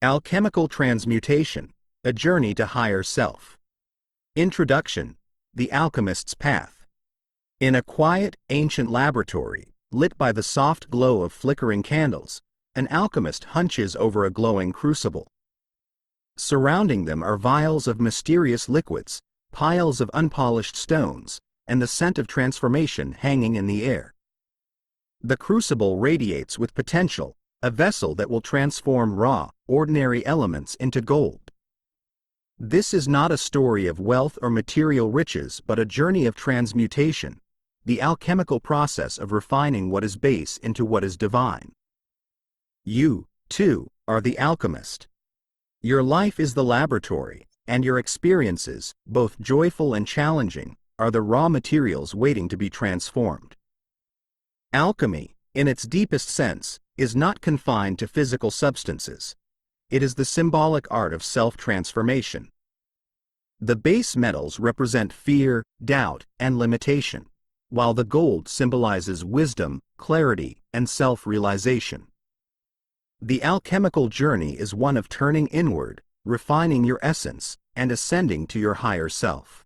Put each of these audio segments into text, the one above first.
Alchemical Transmutation, A Journey to Higher Self. Introduction, The Alchemist's Path. In a quiet, ancient laboratory, lit by the soft glow of flickering candles, an alchemist hunches over a glowing crucible. Surrounding them are vials of mysterious liquids, piles of unpolished stones, and the scent of transformation hanging in the air. The crucible radiates with potential, a vessel that will transform raw, ordinary elements into gold. This is not a story of wealth or material riches but a journey of transmutation, the alchemical process of refining what is base into what is divine. You, too, are the alchemist. Your life is the laboratory, and your experiences, both joyful and challenging, are the raw materials waiting to be transformed. Alchemy, in its deepest sense, is not confined to physical substances. It is the symbolic art of self-transformation. The base metals represent fear, doubt, and limitation, while the gold symbolizes wisdom, clarity, and self-realization. The alchemical journey is one of turning inward, refining your essence, and ascending to your higher self.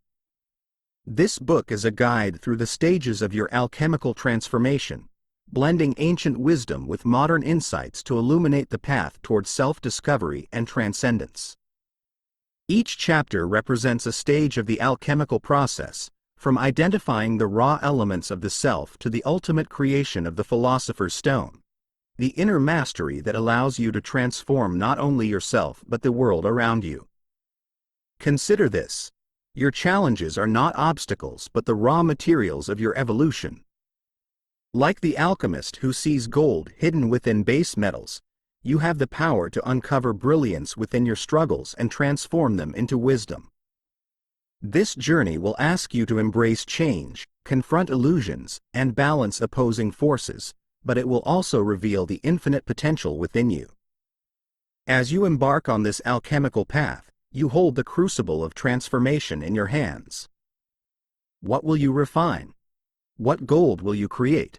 This book is a guide through the stages of your alchemical transformation, blending ancient wisdom with modern insights to illuminate the path towards self-discovery and transcendence. Each chapter represents a stage of the alchemical process, from identifying the raw elements of the self to the ultimate creation of the Philosopher's Stone, the inner mastery that allows you to transform not only yourself but the world around you. Consider this: your challenges are not obstacles but the raw materials of your evolution. Like the alchemist who sees gold hidden within base metals, you have the power to uncover brilliance within your struggles and transform them into wisdom. This journey will ask you to embrace change, confront illusions, and balance opposing forces, but it will also reveal the infinite potential within you. As you embark on this alchemical path, you hold the crucible of transformation in your hands. What will you refine? What gold will you create?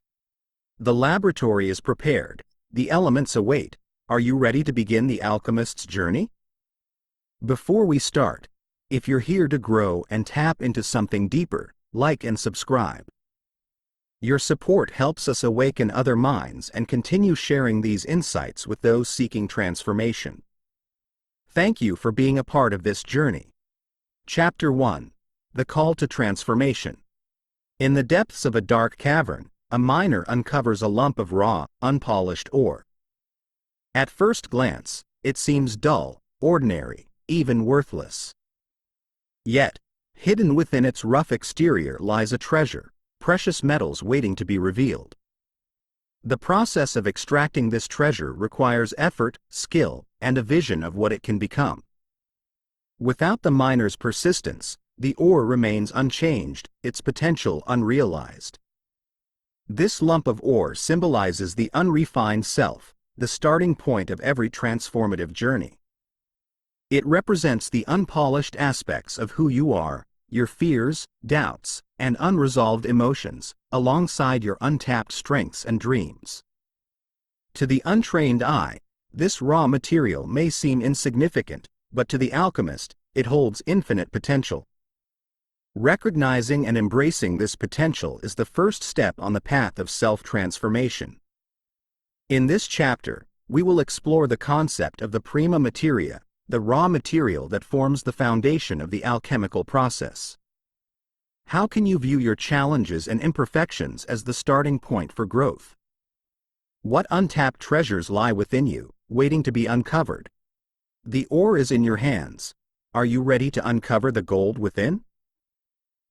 The laboratory is prepared, the elements await. Are you ready to begin the alchemist's journey? Before we start, if you're here to grow and tap into something deeper, like and subscribe. Your support helps us awaken other minds and continue sharing these insights with those seeking transformation. Thank you for being a part of this journey. Chapter 1: The Call to Transformation. In the depths of a dark cavern, a miner uncovers a lump of raw, unpolished ore. At first glance, it seems dull, ordinary, even worthless. Yet, hidden within its rough exterior lies a treasure, precious metals waiting to be revealed. The process of extracting this treasure requires effort, skill, and a vision of what it can become. Without the miner's persistence, the ore remains unchanged, its potential unrealized. This lump of ore symbolizes the unrefined self, the starting point of every transformative journey. It represents the unpolished aspects of who you are, your fears, doubts, and unresolved emotions, alongside your untapped strengths and dreams. To the untrained eye, this raw material may seem insignificant, but to the alchemist, it holds infinite potential. Recognizing and embracing this potential is the first step on the path of self-transformation. In this chapter, we will explore the concept of the prima materia, the raw material that forms the foundation of the alchemical process. How can you view your challenges and imperfections as the starting point for growth? What untapped treasures lie within you, waiting to be uncovered? The ore is in your hands. Are you ready to uncover the gold within?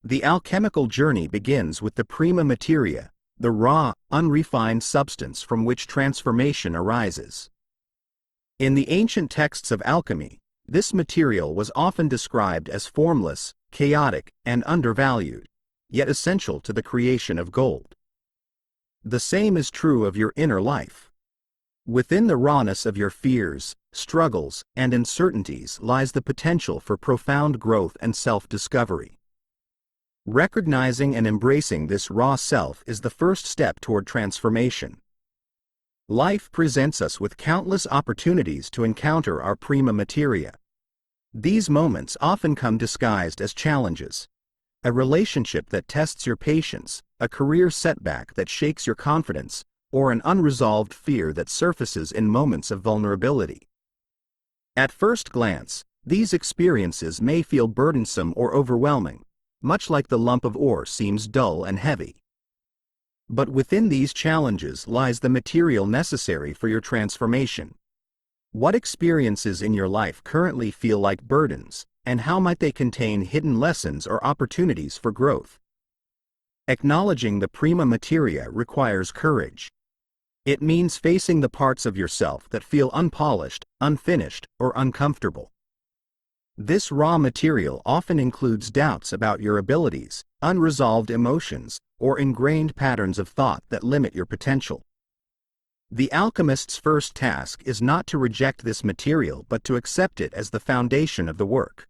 The alchemical journey begins with the prima materia, the raw, unrefined substance from which transformation arises. In the ancient texts of alchemy, this material was often described as formless, chaotic, and undervalued, yet essential to the creation of gold. The same is true of your inner life. Within the rawness of your fears, struggles, and uncertainties lies the potential for profound growth and self-discovery. Recognizing and embracing this raw self is the first step toward transformation. Life presents us with countless opportunities to encounter our prima materia. These moments often come disguised as challenges. A relationship that tests your patience, a career setback that shakes your confidence, or an unresolved fear that surfaces in moments of vulnerability. At first glance, these experiences may feel burdensome or overwhelming, much like the lump of ore seems dull and heavy. But within these challenges lies the material necessary for your transformation. What experiences in your life currently feel like burdens, and how might they contain hidden lessons or opportunities for growth? Acknowledging the prima materia requires courage. It means facing the parts of yourself that feel unpolished, unfinished, or uncomfortable. This raw material often includes doubts about your abilities, unresolved emotions, or ingrained patterns of thought that limit your potential. The alchemist's first task is not to reject this material but to accept it as the foundation of the work.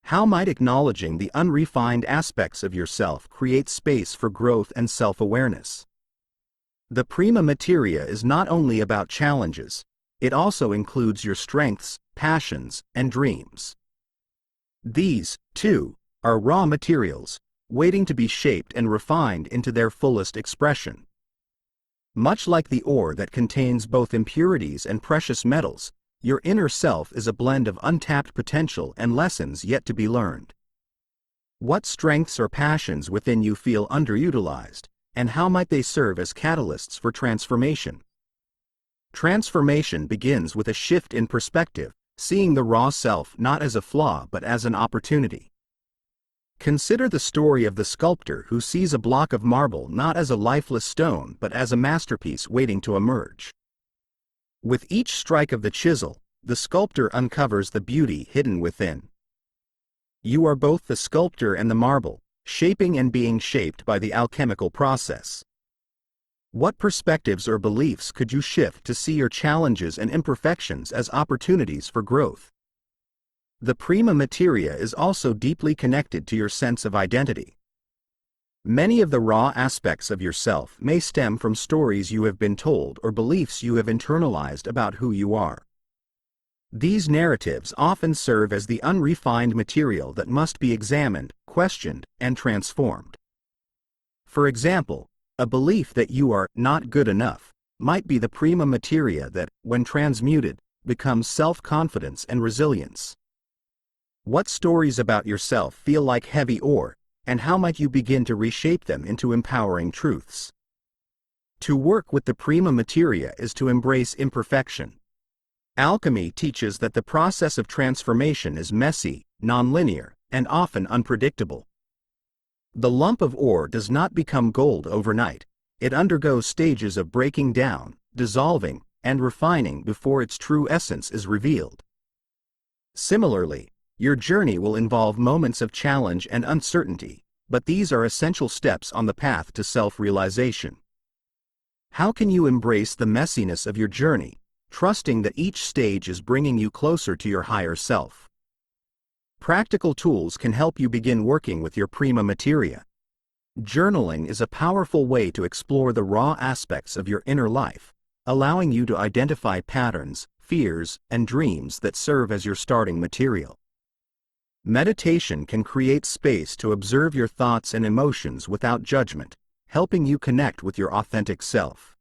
How might acknowledging the unrefined aspects of yourself create space for growth and self-awareness? The prima materia is not only about challenges, it also includes your strengths, passions, and dreams. These, too, are raw materials, waiting to be shaped and refined into their fullest expression. Much like the ore that contains both impurities and precious metals, your inner self is a blend of untapped potential and lessons yet to be learned. What strengths or passions within you feel underutilized, and how might they serve as catalysts for transformation? Transformation begins with a shift in perspective, seeing the raw self not as a flaw but as an opportunity. Consider the story of the sculptor who sees a block of marble not as a lifeless stone but as a masterpiece waiting to emerge. With each strike of the chisel, the sculptor uncovers the beauty hidden within. You are both the sculptor and the marble, shaping and being shaped by the alchemical process. What perspectives or beliefs could you shift to see your challenges and imperfections as opportunities for growth? The prima materia is also deeply connected to your sense of identity. Many of the raw aspects of yourself may stem from stories you have been told or beliefs you have internalized about who you are. These narratives often serve as the unrefined material that must be examined, questioned, and transformed. For example, a belief that you are not good enough might be the prima materia that, when transmuted, becomes self-confidence and resilience. What stories about yourself feel like heavy ore, and how might you begin to reshape them into empowering truths? To work with the prima materia is to embrace imperfection. Alchemy teaches that the process of transformation is messy, nonlinear, and often unpredictable. The lump of ore does not become gold overnight. It undergoes stages of breaking down, dissolving, and refining before its true essence is revealed. Similarly, your journey will involve moments of challenge and uncertainty, but these are essential steps on the path to self-realization. How can you embrace the messiness of your journey, trusting that each stage is bringing you closer to your higher self? Practical tools can help you begin working with your prima materia. Journaling is a powerful way to explore the raw aspects of your inner life, allowing you to identify patterns, fears, and dreams that serve as your starting material. Meditation can create space to observe your thoughts and emotions without judgment, helping you connect with your authentic self.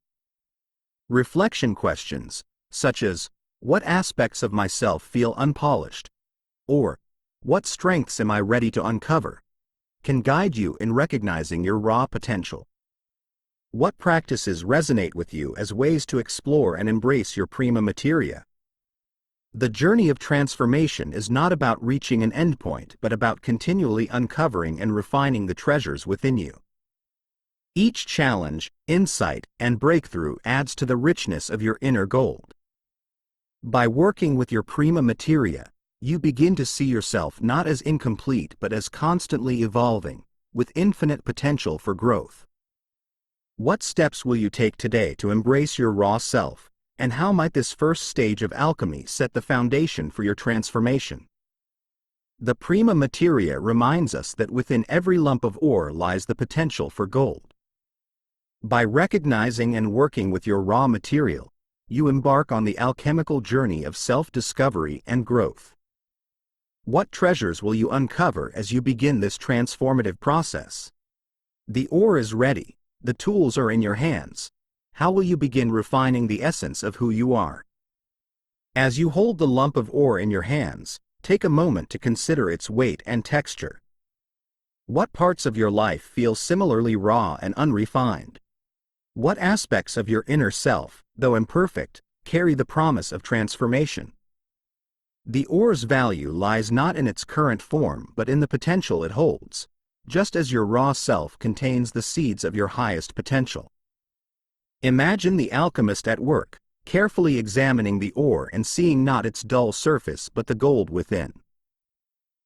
Reflection questions, such as, "What aspects of myself feel unpolished?" or "What strengths am I ready to uncover?" can guide you in recognizing your raw potential. What practices resonate with you as ways to explore and embrace your prima materia? The journey of transformation is not about reaching an endpoint but about continually uncovering and refining the treasures within you. Each challenge, insight, and breakthrough adds to the richness of your inner gold. By working with your prima materia, you begin to see yourself not as incomplete but as constantly evolving, with infinite potential for growth. What steps will you take today to embrace your raw self, and how might this first stage of alchemy set the foundation for your transformation? The prima materia reminds us that within every lump of ore lies the potential for gold. By recognizing and working with your raw material, you embark on the alchemical journey of self-discovery and growth. What treasures will you uncover as you begin this transformative process? The ore is ready, the tools are in your hands. How will you begin refining the essence of who you are? As you hold the lump of ore in your hands, take a moment to consider its weight and texture. What parts of your life feel similarly raw and unrefined? What aspects of your inner self, though imperfect, carry the promise of transformation? The ore's value lies not in its current form but in the potential it holds, just as your raw self contains the seeds of your highest potential. Imagine the alchemist at work, carefully examining the ore and seeing not its dull surface but the gold within.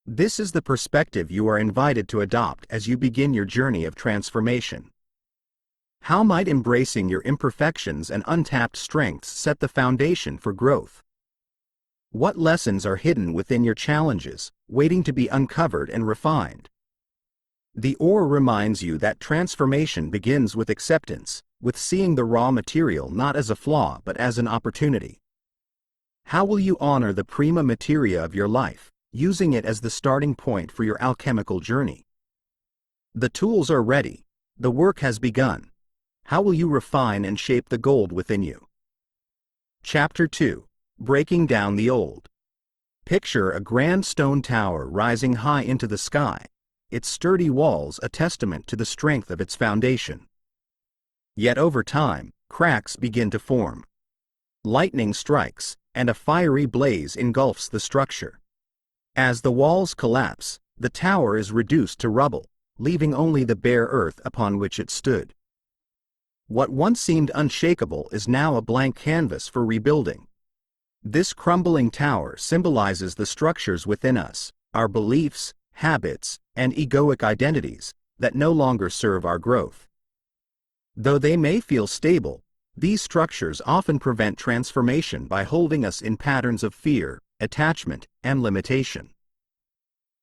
This is the perspective you are invited to adopt as you begin your journey of transformation. How might embracing your imperfections and untapped strengths set the foundation for growth? What lessons are hidden within your challenges, waiting to be uncovered and refined? The ore reminds you that transformation begins with acceptance, with seeing the raw material not as a flaw but as an opportunity. How will you honor the prima materia of your life, using it as the starting point for your alchemical journey? The tools are ready, the work has begun. How will you refine and shape the gold within you? Chapter 2. Breaking Down the Old. Picture a grand stone tower rising high into the sky, its sturdy walls a testament to the strength of its foundation. Yet over time, cracks begin to form. Lightning strikes, and a fiery blaze engulfs the structure. As the walls collapse, the tower is reduced to rubble, leaving only the bare earth upon which it stood. What once seemed unshakable is now a blank canvas for rebuilding. This crumbling tower symbolizes the structures within us, our beliefs, habits, and egoic identities, that no longer serve our growth. Though they may feel stable, these structures often prevent transformation by holding us in patterns of fear, attachment, and limitation.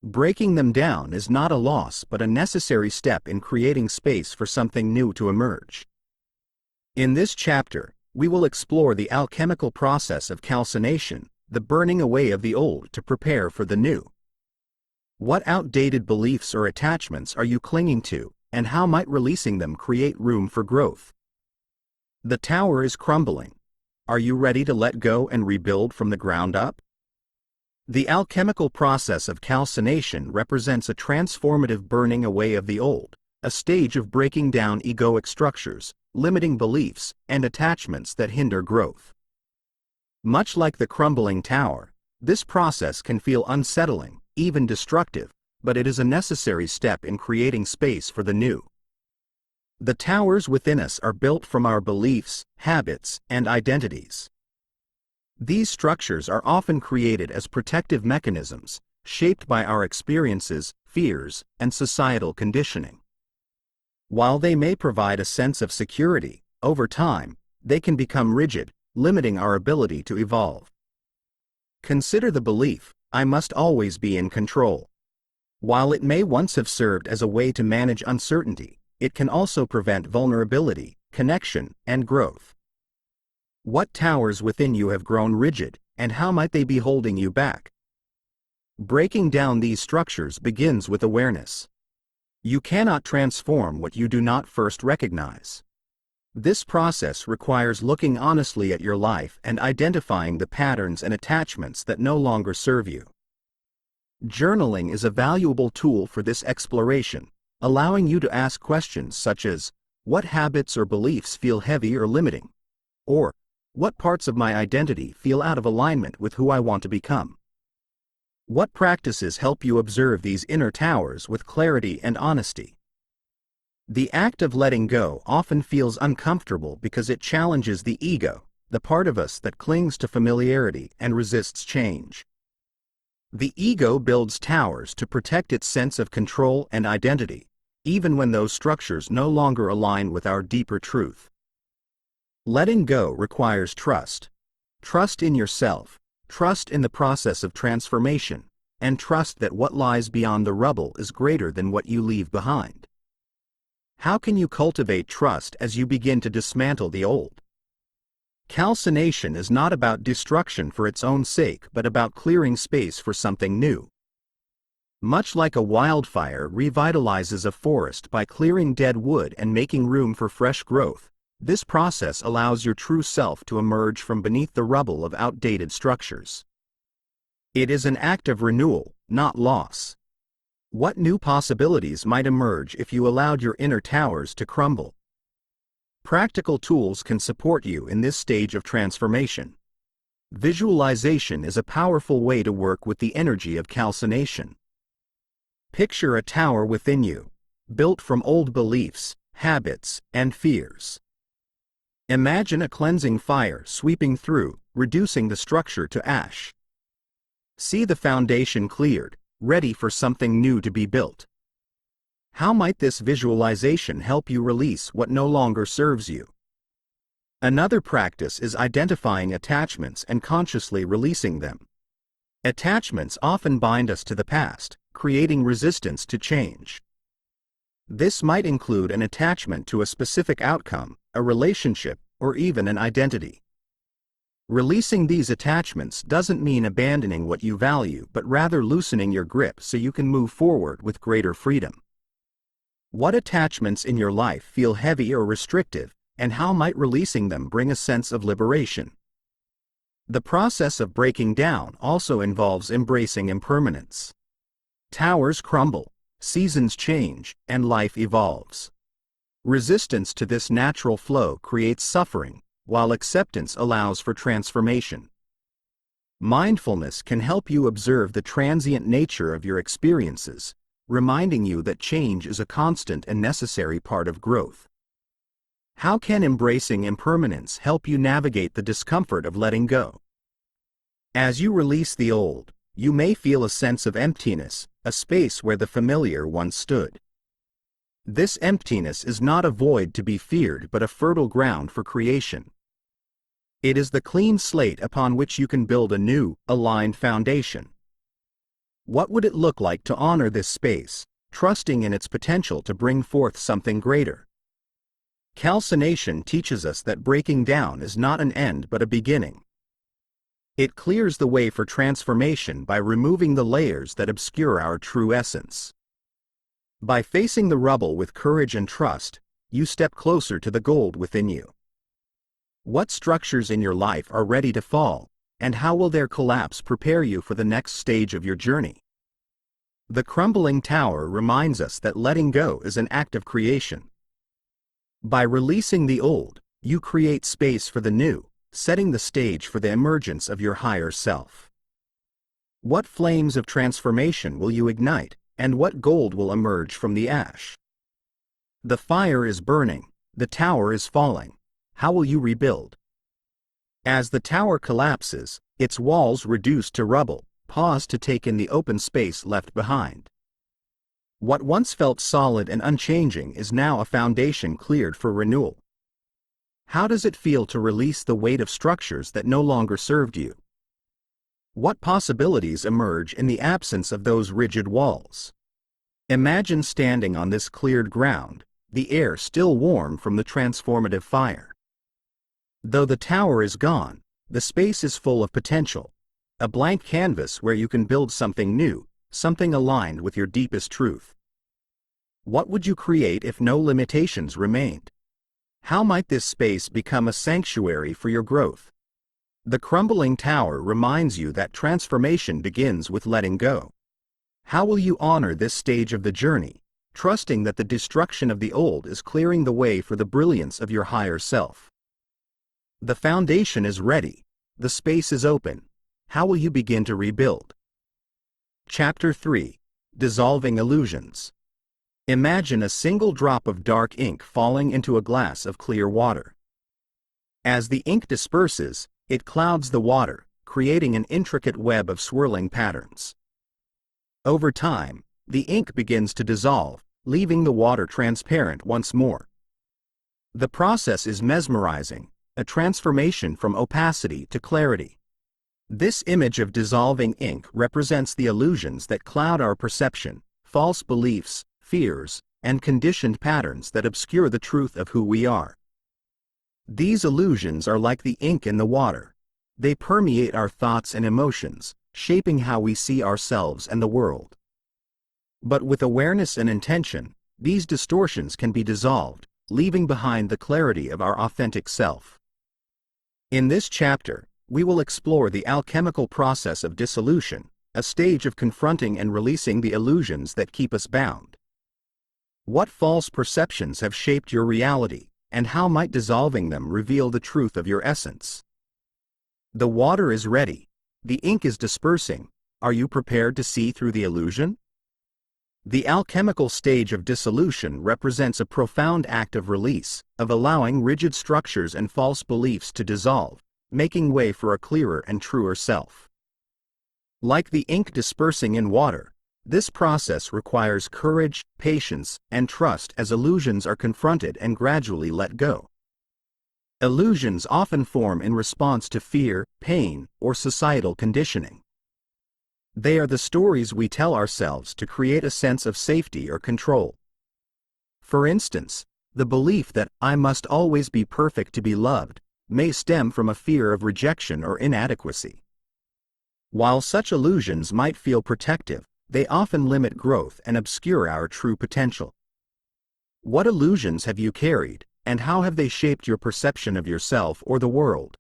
Breaking them down is not a loss but a necessary step in creating space for something new to emerge. In this chapter, we will explore the alchemical process of calcination, the burning away of the old to prepare for the new. What outdated beliefs or attachments are you clinging to, and how might releasing them create room for growth? The tower is crumbling. Are you ready to let go and rebuild from the ground up? The alchemical process of calcination represents a transformative burning away of the old, a stage of breaking down egoic structures, limiting beliefs, and attachments that hinder growth. Much like the crumbling tower, this process can feel unsettling, even destructive, but it is a necessary step in creating space for the new. The towers within us are built from our beliefs, habits, and identities. These structures are often created as protective mechanisms, shaped by our experiences, fears, and societal conditioning. While they may provide a sense of security, over time, they can become rigid, limiting our ability to evolve. Consider the belief, "I must always be in control." While it may once have served as a way to manage uncertainty, it can also prevent vulnerability, connection, and growth. What towers within you have grown rigid, and how might they be holding you back? Breaking down these structures begins with awareness. You cannot transform what you do not first recognize. This process requires looking honestly at your life and identifying the patterns and attachments that no longer serve you. Journaling is a valuable tool for this exploration, allowing you to ask questions such as, what habits or beliefs feel heavy or limiting? Or, what parts of my identity feel out of alignment with who I want to become? What practices help you observe these inner towers with clarity and honesty? The act of letting go often feels uncomfortable because it challenges the ego, the part of us that clings to familiarity and resists change. The ego builds towers to protect its sense of control and identity, even when those structures no longer align with our deeper truth. Letting go requires trust. Trust in yourself, trust in the process of transformation, and trust that what lies beyond the rubble is greater than what you leave behind. How can you cultivate trust as you begin to dismantle the old? Calcination is not about destruction for its own sake but about clearing space for something new. Much like a wildfire revitalizes a forest by clearing dead wood and making room for fresh growth, this process allows your true self to emerge from beneath the rubble of outdated structures. It is an act of renewal, not loss. What new possibilities might emerge if you allowed your inner towers to crumble? Practical tools can support you in this stage of transformation. Visualization is a powerful way to work with the energy of calcination. Picture a tower within you, built from old beliefs, habits, and fears. Imagine a cleansing fire sweeping through, reducing the structure to ash. See the foundation cleared, ready for something new to be built. How might this visualization help you release what no longer serves you? Another practice is identifying attachments and consciously releasing them. Attachments often bind us to the past, creating resistance to change. This might include an attachment to a specific outcome, a relationship, or even an identity. Releasing these attachments doesn't mean abandoning what you value but rather loosening your grip so you can move forward with greater freedom. What attachments in your life feel heavy or restrictive, and how might releasing them bring a sense of liberation? The process of breaking down also involves embracing impermanence. Towers crumble, seasons change, and life evolves. Resistance to this natural flow creates suffering, while acceptance allows for transformation. Mindfulness can help you observe the transient nature of your experiences, reminding you that change is a constant and necessary part of growth. How can embracing impermanence help you navigate the discomfort of letting go? As you release the old, you may feel a sense of emptiness, a space where the familiar once stood. This emptiness is not a void to be feared but a fertile ground for creation. It is the clean slate upon which you can build a new, aligned foundation. What would it look like to honor this space, trusting in its potential to bring forth something greater? Calcination teaches us that breaking down is not an end but a beginning. It clears the way for transformation by removing the layers that obscure our true essence. By facing the rubble with courage and trust, you step closer to the gold within you. What structures in your life are ready to fall, and how will their collapse prepare you for the next stage of your journey? The crumbling tower reminds us that letting go is an act of creation. By releasing the old, you create space for the new, setting the stage for the emergence of your higher self. What flames of transformation will you ignite, and what gold will emerge from the ash? The fire is burning, the tower is falling. How will you rebuild? As the tower collapses, its walls reduce to rubble, pause to take in the open space left behind. What once felt solid and unchanging is now a foundation cleared for renewal. How does it feel to release the weight of structures that no longer served you? What possibilities emerge in the absence of those rigid walls? Imagine standing on this cleared ground, the air still warm from the transformative fire. Though the tower is gone, the space is full of potential, a blank canvas where you can build something new, something aligned with your deepest truth. What would you create if no limitations remained? How might this space become a sanctuary for your growth? The crumbling tower reminds you that transformation begins with letting go. How will you honor this stage of the journey, trusting that the destruction of the old is clearing the way for the brilliance of your higher self? The foundation is ready, the space is open. How will you begin to rebuild? Chapter 3. Dissolving Illusions. Imagine a single drop of dark ink falling into a glass of clear water. As the ink disperses, it clouds the water, creating an intricate web of swirling patterns. Over time, the ink begins to dissolve, leaving the water transparent once more. The process is mesmerizing, a transformation from opacity to clarity. This image of dissolving ink represents the illusions that cloud our perception, false beliefs, fears, and conditioned patterns that obscure the truth of who we are. These illusions are like the ink in the water. They permeate our thoughts and emotions, shaping how we see ourselves and the world. But with awareness and intention, these distortions can be dissolved, leaving behind the clarity of our authentic self. In this chapter, we will explore the alchemical process of dissolution, a stage of confronting and releasing the illusions that keep us bound. What false perceptions have shaped your reality, and how might dissolving them reveal the truth of your essence? The water is ready. The ink is dispersing. Are you prepared to see through the illusion? The alchemical stage of dissolution represents a profound act of release, of allowing rigid structures and false beliefs to dissolve, making way for a clearer and truer self. Like the ink dispersing in water, this process requires courage, patience, and trust as illusions are confronted and gradually let go. Illusions often form in response to fear, pain, or societal conditioning. They are the stories we tell ourselves to create a sense of safety or control. For instance, the belief that I must always be perfect to be loved may stem from a fear of rejection or inadequacy. While such illusions might feel protective, they often limit growth and obscure our true potential. What illusions have you carried, and how have they shaped your perception of yourself or the world?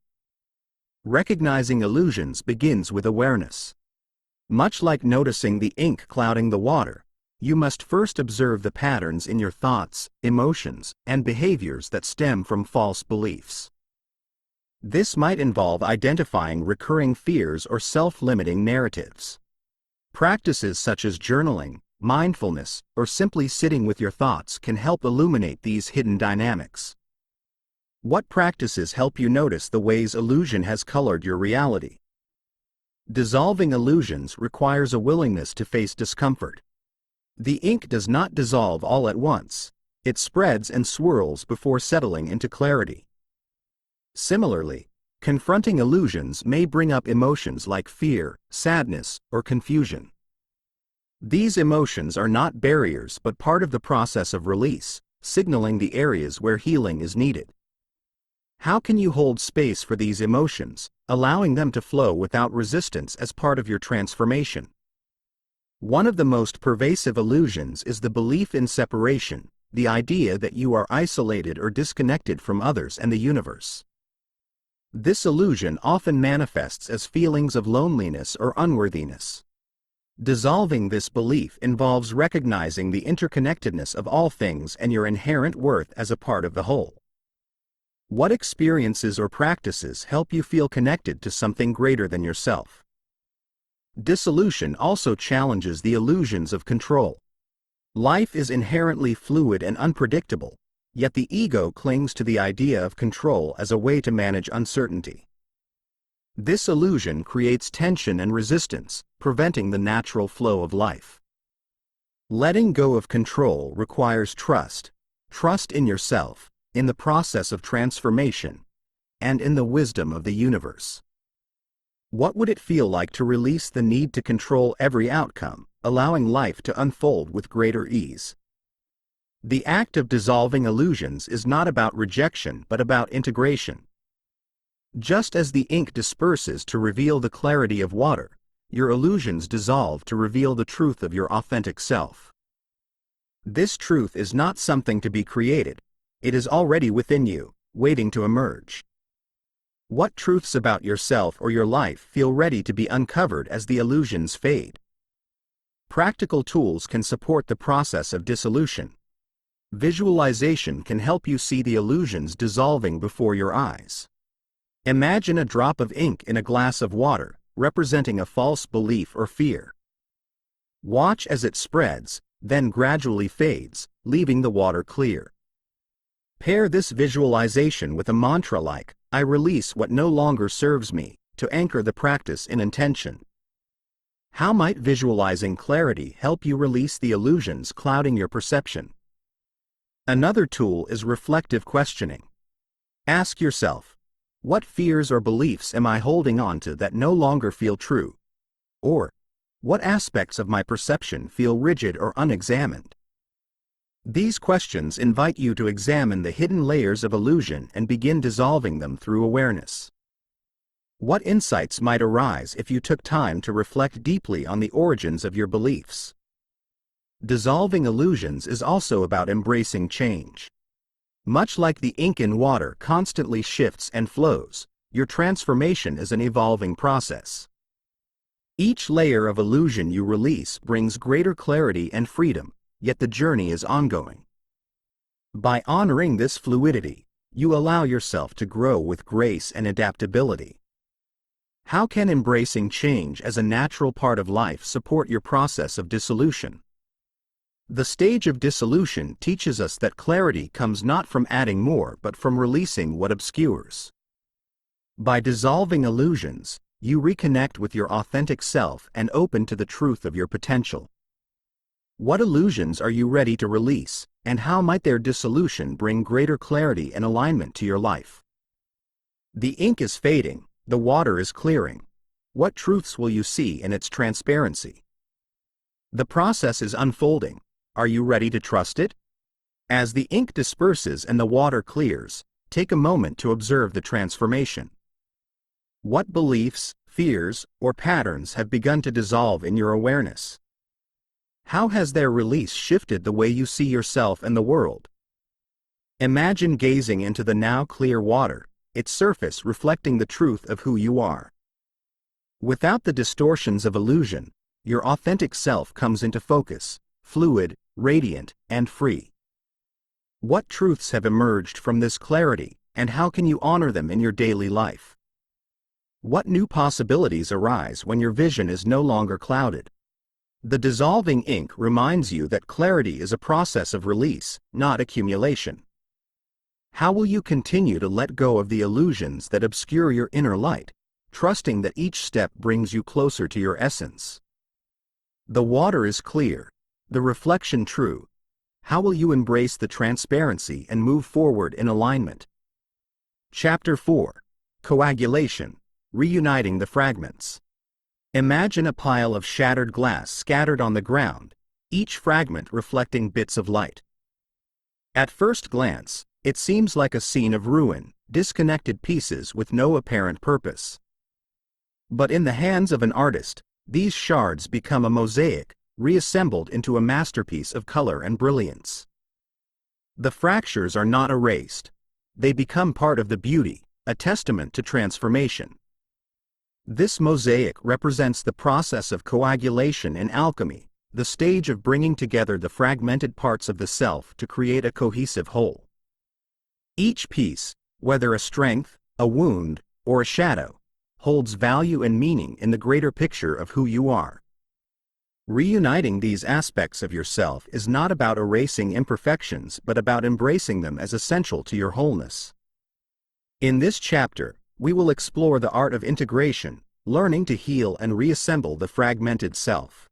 Recognizing illusions begins with awareness. Much like noticing the ink clouding the water, you must first observe the patterns in your thoughts, emotions, and behaviors that stem from false beliefs. This might involve identifying recurring fears or self-limiting narratives. Practices such as journaling, mindfulness, or simply sitting with your thoughts can help illuminate these hidden dynamics. What practices help you notice the ways illusion has colored your reality? Dissolving illusions requires a willingness to face discomfort. The ink does not dissolve all at once. It spreads and swirls before settling into clarity. Similarly, confronting illusions may bring up emotions like fear, sadness, or confusion. These emotions are not barriers but part of the process of release, signaling the areas where healing is needed. How can you hold space for these emotions, allowing them to flow without resistance as part of your transformation? One of the most pervasive illusions is the belief in separation, the idea that you are isolated or disconnected from others and the universe. This illusion often manifests as feelings of loneliness or unworthiness. Dissolving this belief involves recognizing the interconnectedness of all things and your inherent worth as a part of the whole. What experiences or practices help you feel connected to something greater than yourself? Dissolution also challenges the illusions of control. Life is inherently fluid and unpredictable, yet the ego clings to the idea of control as a way to manage uncertainty. This illusion creates tension and resistance, preventing the natural flow of life. Letting go of control requires trust in yourself, in the process of transformation, and in the wisdom of the universe. What would it feel like to release the need to control every outcome, allowing life to unfold with greater ease? The act of dissolving illusions is not about rejection but about integration. Just as the ink disperses to reveal the clarity of water, your illusions dissolve to reveal the truth of your authentic self. This truth is not something to be created. It is already within you, waiting to emerge. What truths about yourself or your life feel ready to be uncovered as the illusions fade? Practical tools can support the process of dissolution. Visualization can help you see the illusions dissolving before your eyes. Imagine a drop of ink in a glass of water, representing a false belief or fear. Watch as it spreads, then gradually fades, leaving the water clear. Pair this visualization with a mantra like, "I release what no longer serves me," to anchor the practice in intention. How might visualizing clarity help you release the illusions clouding your perception? Another tool is reflective questioning. Ask yourself, what fears or beliefs am I holding on to that no longer feel true? Or, what aspects of my perception feel rigid or unexamined? These questions invite you to examine the hidden layers of illusion and begin dissolving them through awareness. What insights might arise if you took time to reflect deeply on the origins of your beliefs? Dissolving illusions is also about embracing change. Much like the ink in water constantly shifts and flows, your transformation is an evolving process. Each layer of illusion you release brings greater clarity and freedom, yet the journey is ongoing. By honoring this fluidity, you allow yourself to grow with grace and adaptability. How can embracing change as a natural part of life support your process of dissolution? The stage of dissolution teaches us that clarity comes not from adding more but from releasing what obscures. By dissolving illusions, you reconnect with your authentic self and open to the truth of your potential. What illusions are you ready to release, and how might their dissolution bring greater clarity and alignment to your life? The ink is fading, the water is clearing. What truths will you see in its transparency? The process is unfolding. Are you ready to trust it? As the ink disperses and the water clears, take a moment to observe the transformation. What beliefs, fears, or patterns have begun to dissolve in your awareness? How has their release shifted the way you see yourself and the world? Imagine gazing into the now clear water, its surface reflecting the truth of who you are. Without the distortions of illusion, your authentic self comes into focus, fluid, radiant, and free. What truths have emerged from this clarity, and how can you honor them in your daily life? What new possibilities arise when your vision is no longer clouded? The dissolving ink reminds you that clarity is a process of release, not accumulation. How will you continue to let go of the illusions that obscure your inner light, trusting that each step brings you closer to your essence? The water is clear, the reflection true. How will you embrace the transparency and move forward in alignment? Chapter 4. Coagulation, Reuniting the Fragments. Imagine a pile of shattered glass scattered on the ground, each fragment reflecting bits of light. At first glance, it seems like a scene of ruin, disconnected pieces with no apparent purpose. But in the hands of an artist, these shards become a mosaic, reassembled into a masterpiece of color and brilliance. The fractures are not erased. They become part of the beauty, a testament to transformation. This mosaic represents the process of coagulation in alchemy, the stage of bringing together the fragmented parts of the self to create a cohesive whole. Each piece, whether a strength, a wound, or a shadow, holds value and meaning in the greater picture of who you are. Reuniting these aspects of yourself is not about erasing imperfections but about embracing them as essential to your wholeness. In this chapter, we will explore the art of integration, learning to heal and reassemble the fragmented self.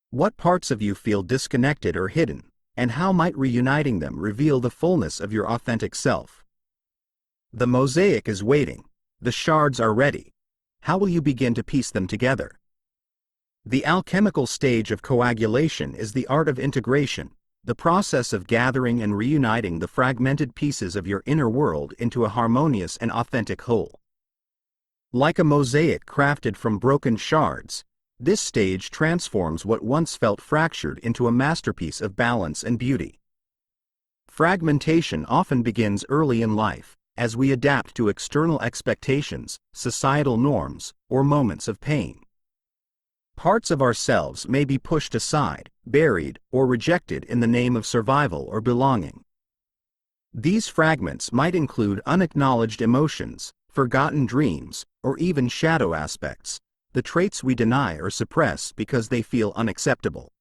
What parts of you feel disconnected or hidden, and how might reuniting them reveal the fullness of your authentic self? The mosaic is waiting. The shards are ready. How will you begin to piece them together? The alchemical stage of coagulation is the art of integration, the process of gathering and reuniting the fragmented pieces of your inner world into a harmonious and authentic whole. Like a mosaic crafted from broken shards, this stage transforms what once felt fractured into a masterpiece of balance and beauty. Fragmentation often begins early in life, as we adapt to external expectations, societal norms, or moments of pain. Parts of ourselves may be pushed aside, buried, or rejected in the name of survival or belonging. These fragments might include unacknowledged emotions, forgotten dreams, or even shadow aspects, the traits we deny or suppress because they feel unacceptable.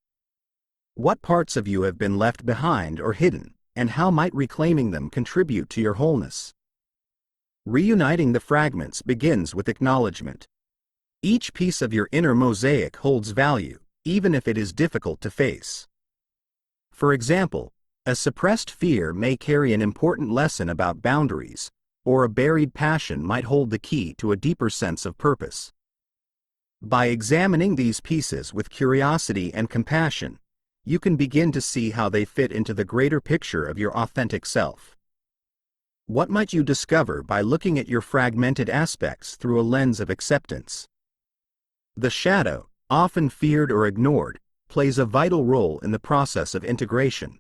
What parts of you have been left behind or hidden, and how might reclaiming them contribute to your wholeness? Reuniting the fragments begins with acknowledgement. Each piece of your inner mosaic holds value, even if it is difficult to face. For example, a suppressed fear may carry an important lesson about boundaries, or a buried passion might hold the key to a deeper sense of purpose. By examining these pieces with curiosity and compassion, you can begin to see how they fit into the greater picture of your authentic self. What might you discover by looking at your fragmented aspects through a lens of acceptance? The shadow, often feared or ignored, plays a vital role in the process of integration.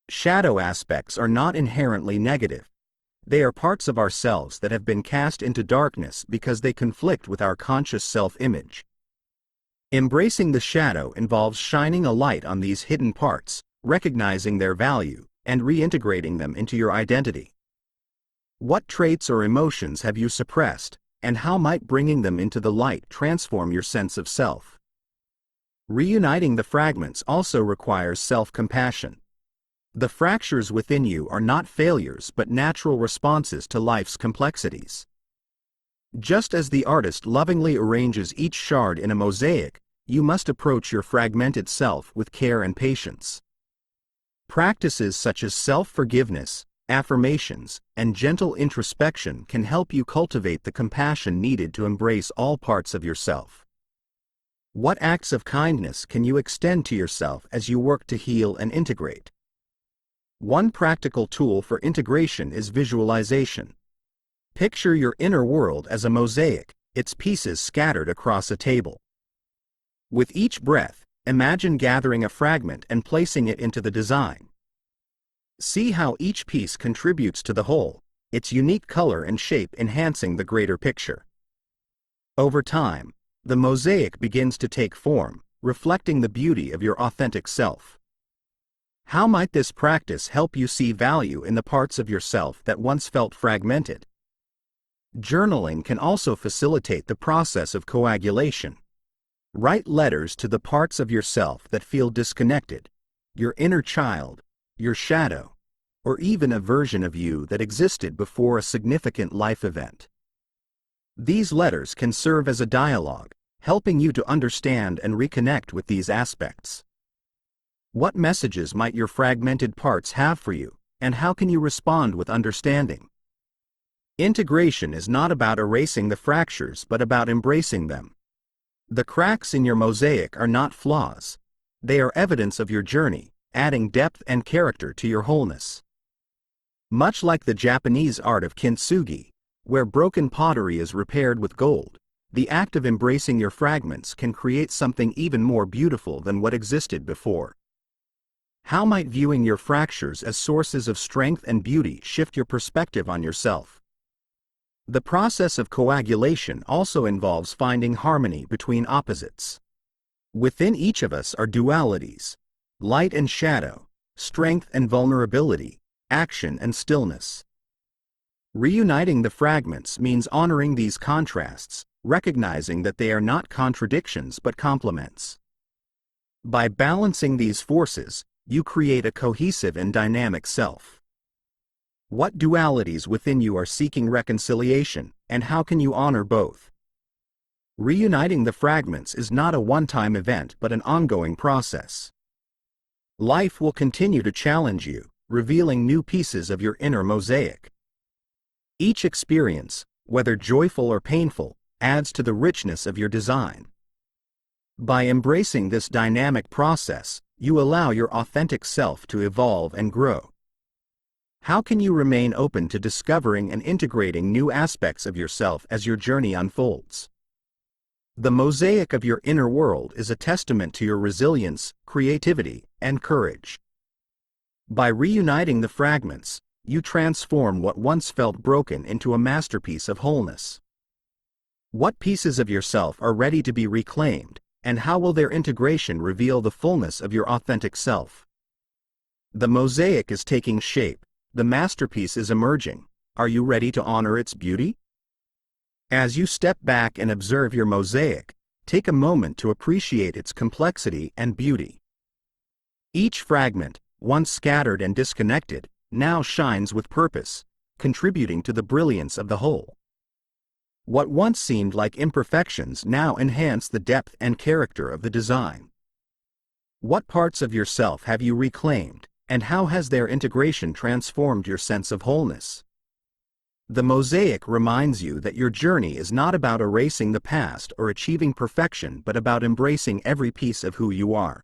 Shadow aspects are not inherently negative. They are parts of ourselves that have been cast into darkness because they conflict with our conscious self-image. Embracing the shadow involves shining a light on these hidden parts, recognizing their value, and reintegrating them into your identity. What traits or emotions have you suppressed, and how might bringing them into the light transform your sense of self? Reuniting the fragments also requires self-compassion. The fractures within you are not failures but natural responses to life's complexities. Just as the artist lovingly arranges each shard in a mosaic, you must approach your fragmented self with care and patience. Practices such as self-forgiveness, affirmations, and gentle introspection can help you cultivate the compassion needed to embrace all parts of yourself. What acts of kindness can you extend to yourself as you work to heal and integrate? One practical tool for integration is visualization. Picture your inner world as a mosaic, its pieces scattered across a table. With each breath, imagine gathering a fragment and placing it into the design. See how each piece contributes to the whole, its unique color and shape enhancing the greater picture. Over time, the mosaic begins to take form, reflecting the beauty of your authentic self. How might this practice help you see value in the parts of yourself that once felt fragmented? Journaling can also facilitate the process of coagulation. Write letters to the parts of yourself that feel disconnected, your inner child, your shadow, or even a version of you that existed before a significant life event. These letters can serve as a dialogue, helping you to understand and reconnect with these aspects. What messages might your fragmented parts have for you, and how can you respond with understanding? Integration is not about erasing the fractures but about embracing them. The cracks in your mosaic are not flaws. They are evidence of your journey, adding depth and character to your wholeness. Much like the Japanese art of kintsugi, where broken pottery is repaired with gold, the act of embracing your fragments can create something even more beautiful than what existed before. How might viewing your fractures as sources of strength and beauty shift your perspective on yourself? The process of coagulation also involves finding harmony between opposites. Within each of us are dualities: light and shadow, strength and vulnerability, action and stillness. Reuniting the fragments means honoring these contrasts, recognizing that they are not contradictions but complements. By balancing these forces, you create a cohesive and dynamic self. What dualities within you are seeking reconciliation, and how can you honor both? Reuniting the fragments is not a one-time event but an ongoing process. Life will continue to challenge you, revealing new pieces of your inner mosaic. Each experience, whether joyful or painful, adds to the richness of your design. By embracing this dynamic process, you allow your authentic self to evolve and grow. How can you remain open to discovering and integrating new aspects of yourself as your journey unfolds? The mosaic of your inner world is a testament to your resilience, creativity, and courage. By reuniting the fragments, you transform what once felt broken into a masterpiece of wholeness. What pieces of yourself are ready to be reclaimed, and how will their integration reveal the fullness of your authentic self? The mosaic is taking shape, the masterpiece is emerging. Are you ready to honor its beauty? As you step back and observe your mosaic, take a moment to appreciate its complexity and beauty. Each fragment, once scattered and disconnected, now shines with purpose, contributing to the brilliance of the whole. What once seemed like imperfections now enhance the depth and character of the design. What parts of yourself have you reclaimed, and how has their integration transformed your sense of wholeness? The mosaic reminds you that your journey is not about erasing the past or achieving perfection but about embracing every piece of who you are.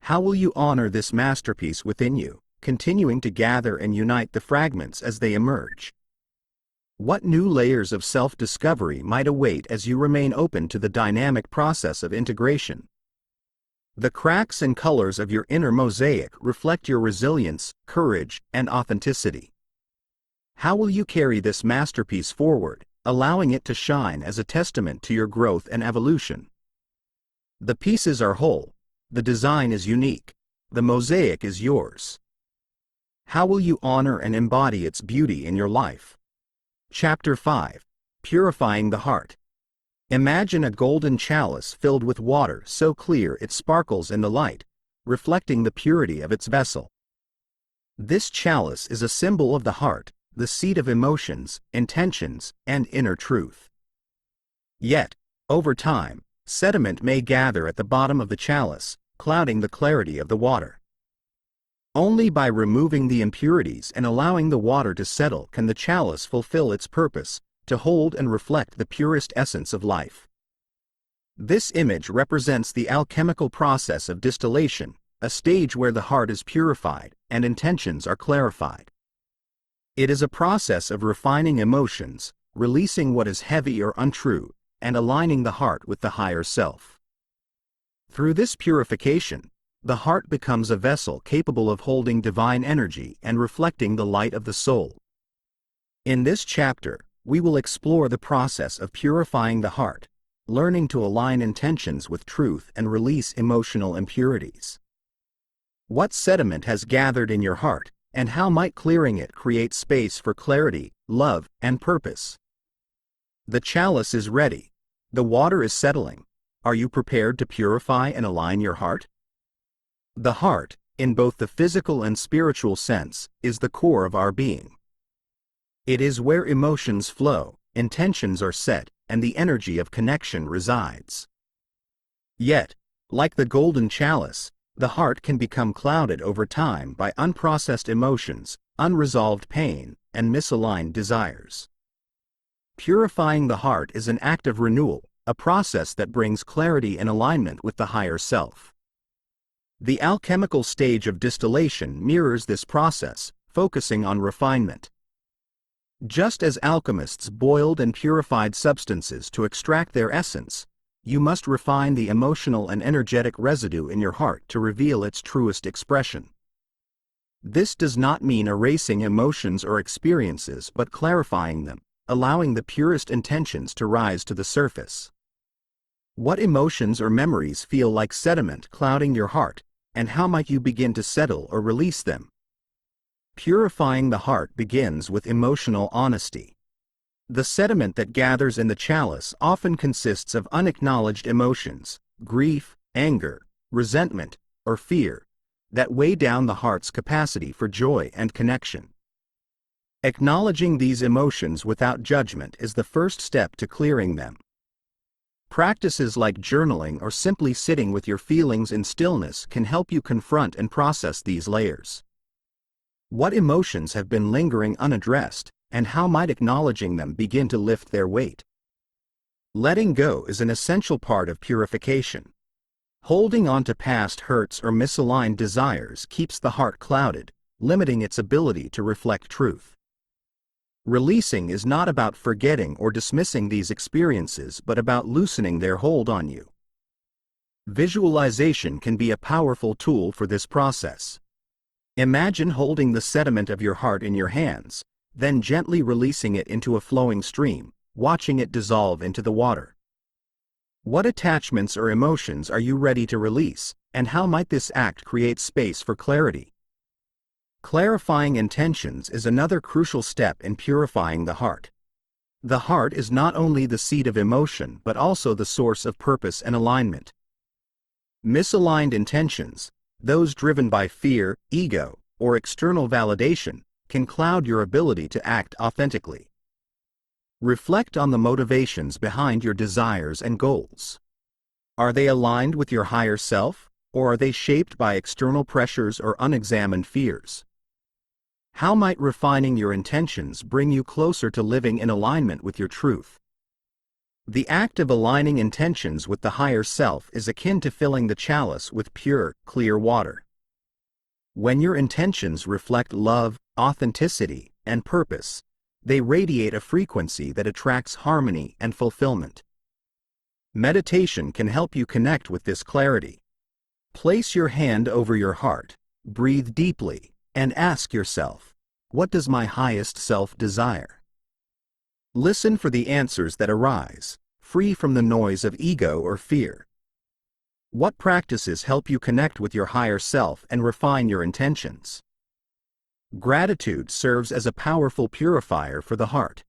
How will you honor this masterpiece within you, continuing to gather and unite the fragments as they emerge? What new layers of self-discovery might await as you remain open to the dynamic process of integration? The cracks and colors of your inner mosaic reflect your resilience, courage, and authenticity. How will you carry this masterpiece forward, allowing it to shine as a testament to your growth and evolution? The pieces are whole, the design is unique, the mosaic is yours. How will you honor and embody its beauty in your life? Chapter 5. Purifying the Heart. Imagine a golden chalice filled with water so clear it sparkles in the light, reflecting the purity of its vessel. This chalice is a symbol of the heart, the seat of emotions, intentions, and inner truth. Yet, over time, sediment may gather at the bottom of the chalice, clouding the clarity of the water. Only by removing the impurities and allowing the water to settle can the chalice fulfill its purpose, to hold and reflect the purest essence of life. This image represents the alchemical process of distillation, a stage where the heart is purified and intentions are clarified. It is a process of refining emotions, releasing what is heavy or untrue, and aligning the heart with the higher self. Through this purification, the heart becomes a vessel capable of holding divine energy and reflecting the light of the soul. In this chapter, we will explore the process of purifying the heart, learning to align intentions with truth and release emotional impurities. What sediment has gathered in your heart, and how might clearing it create space for clarity, love, and purpose? The chalice is ready. The water is settling. Are you prepared to purify and align your heart? The heart, in both the physical and spiritual sense, is the core of our being. It is where emotions flow, intentions are set, and the energy of connection resides. Yet, like the golden chalice, the heart can become clouded over time by unprocessed emotions, unresolved pain, and misaligned desires. Purifying the heart is an act of renewal, a process that brings clarity and alignment with the higher self. The alchemical stage of distillation mirrors this process, focusing on refinement. Just as alchemists boiled and purified substances to extract their essence, you must refine the emotional and energetic residue in your heart to reveal its truest expression. This does not mean erasing emotions or experiences but clarifying them, allowing the purest intentions to rise to the surface. What emotions or memories feel like sediment clouding your heart, and how might you begin to settle or release them? Purifying the heart begins with emotional honesty. The sediment that gathers in the chalice often consists of unacknowledged emotions, grief, anger, resentment, or fear, that weigh down the heart's capacity for joy and connection. Acknowledging these emotions without judgment is the first step to clearing them. Practices like journaling or simply sitting with your feelings in stillness can help you confront and process these layers. What emotions have been lingering unaddressed, and how might acknowledging them begin to lift their weight? Letting go is an essential part of purification. Holding on to past hurts or misaligned desires keeps the heart clouded, limiting its ability to reflect truth. Releasing is not about forgetting or dismissing these experiences but about loosening their hold on you. Visualization can be a powerful tool for this process. Imagine holding the sediment of your heart in your hands, then gently releasing it into a flowing stream, watching it dissolve into the water. What attachments or emotions are you ready to release, and how might this act create space for clarity? Clarifying intentions is another crucial step in purifying the heart. The heart is not only the seat of emotion but also the source of purpose and alignment. Misaligned intentions, those driven by fear, ego, or external validation, can cloud your ability to act authentically. Reflect on the motivations behind your desires and goals. Are they aligned with your higher self, or are they shaped by external pressures or unexamined fears? How might refining your intentions bring you closer to living in alignment with your truth? The act of aligning intentions with the higher self is akin to filling the chalice with pure, clear water. When your intentions reflect love, authenticity, and purpose, they radiate a frequency that attracts harmony and fulfillment. Meditation can help you connect with this clarity. Place your hand over your heart, breathe deeply, and ask yourself, what does my highest self desire? Listen for the answers that arise, free from the noise of ego or fear. What practices help you connect with your higher self and refine your intentions? Gratitude serves as a powerful purifier for the heart.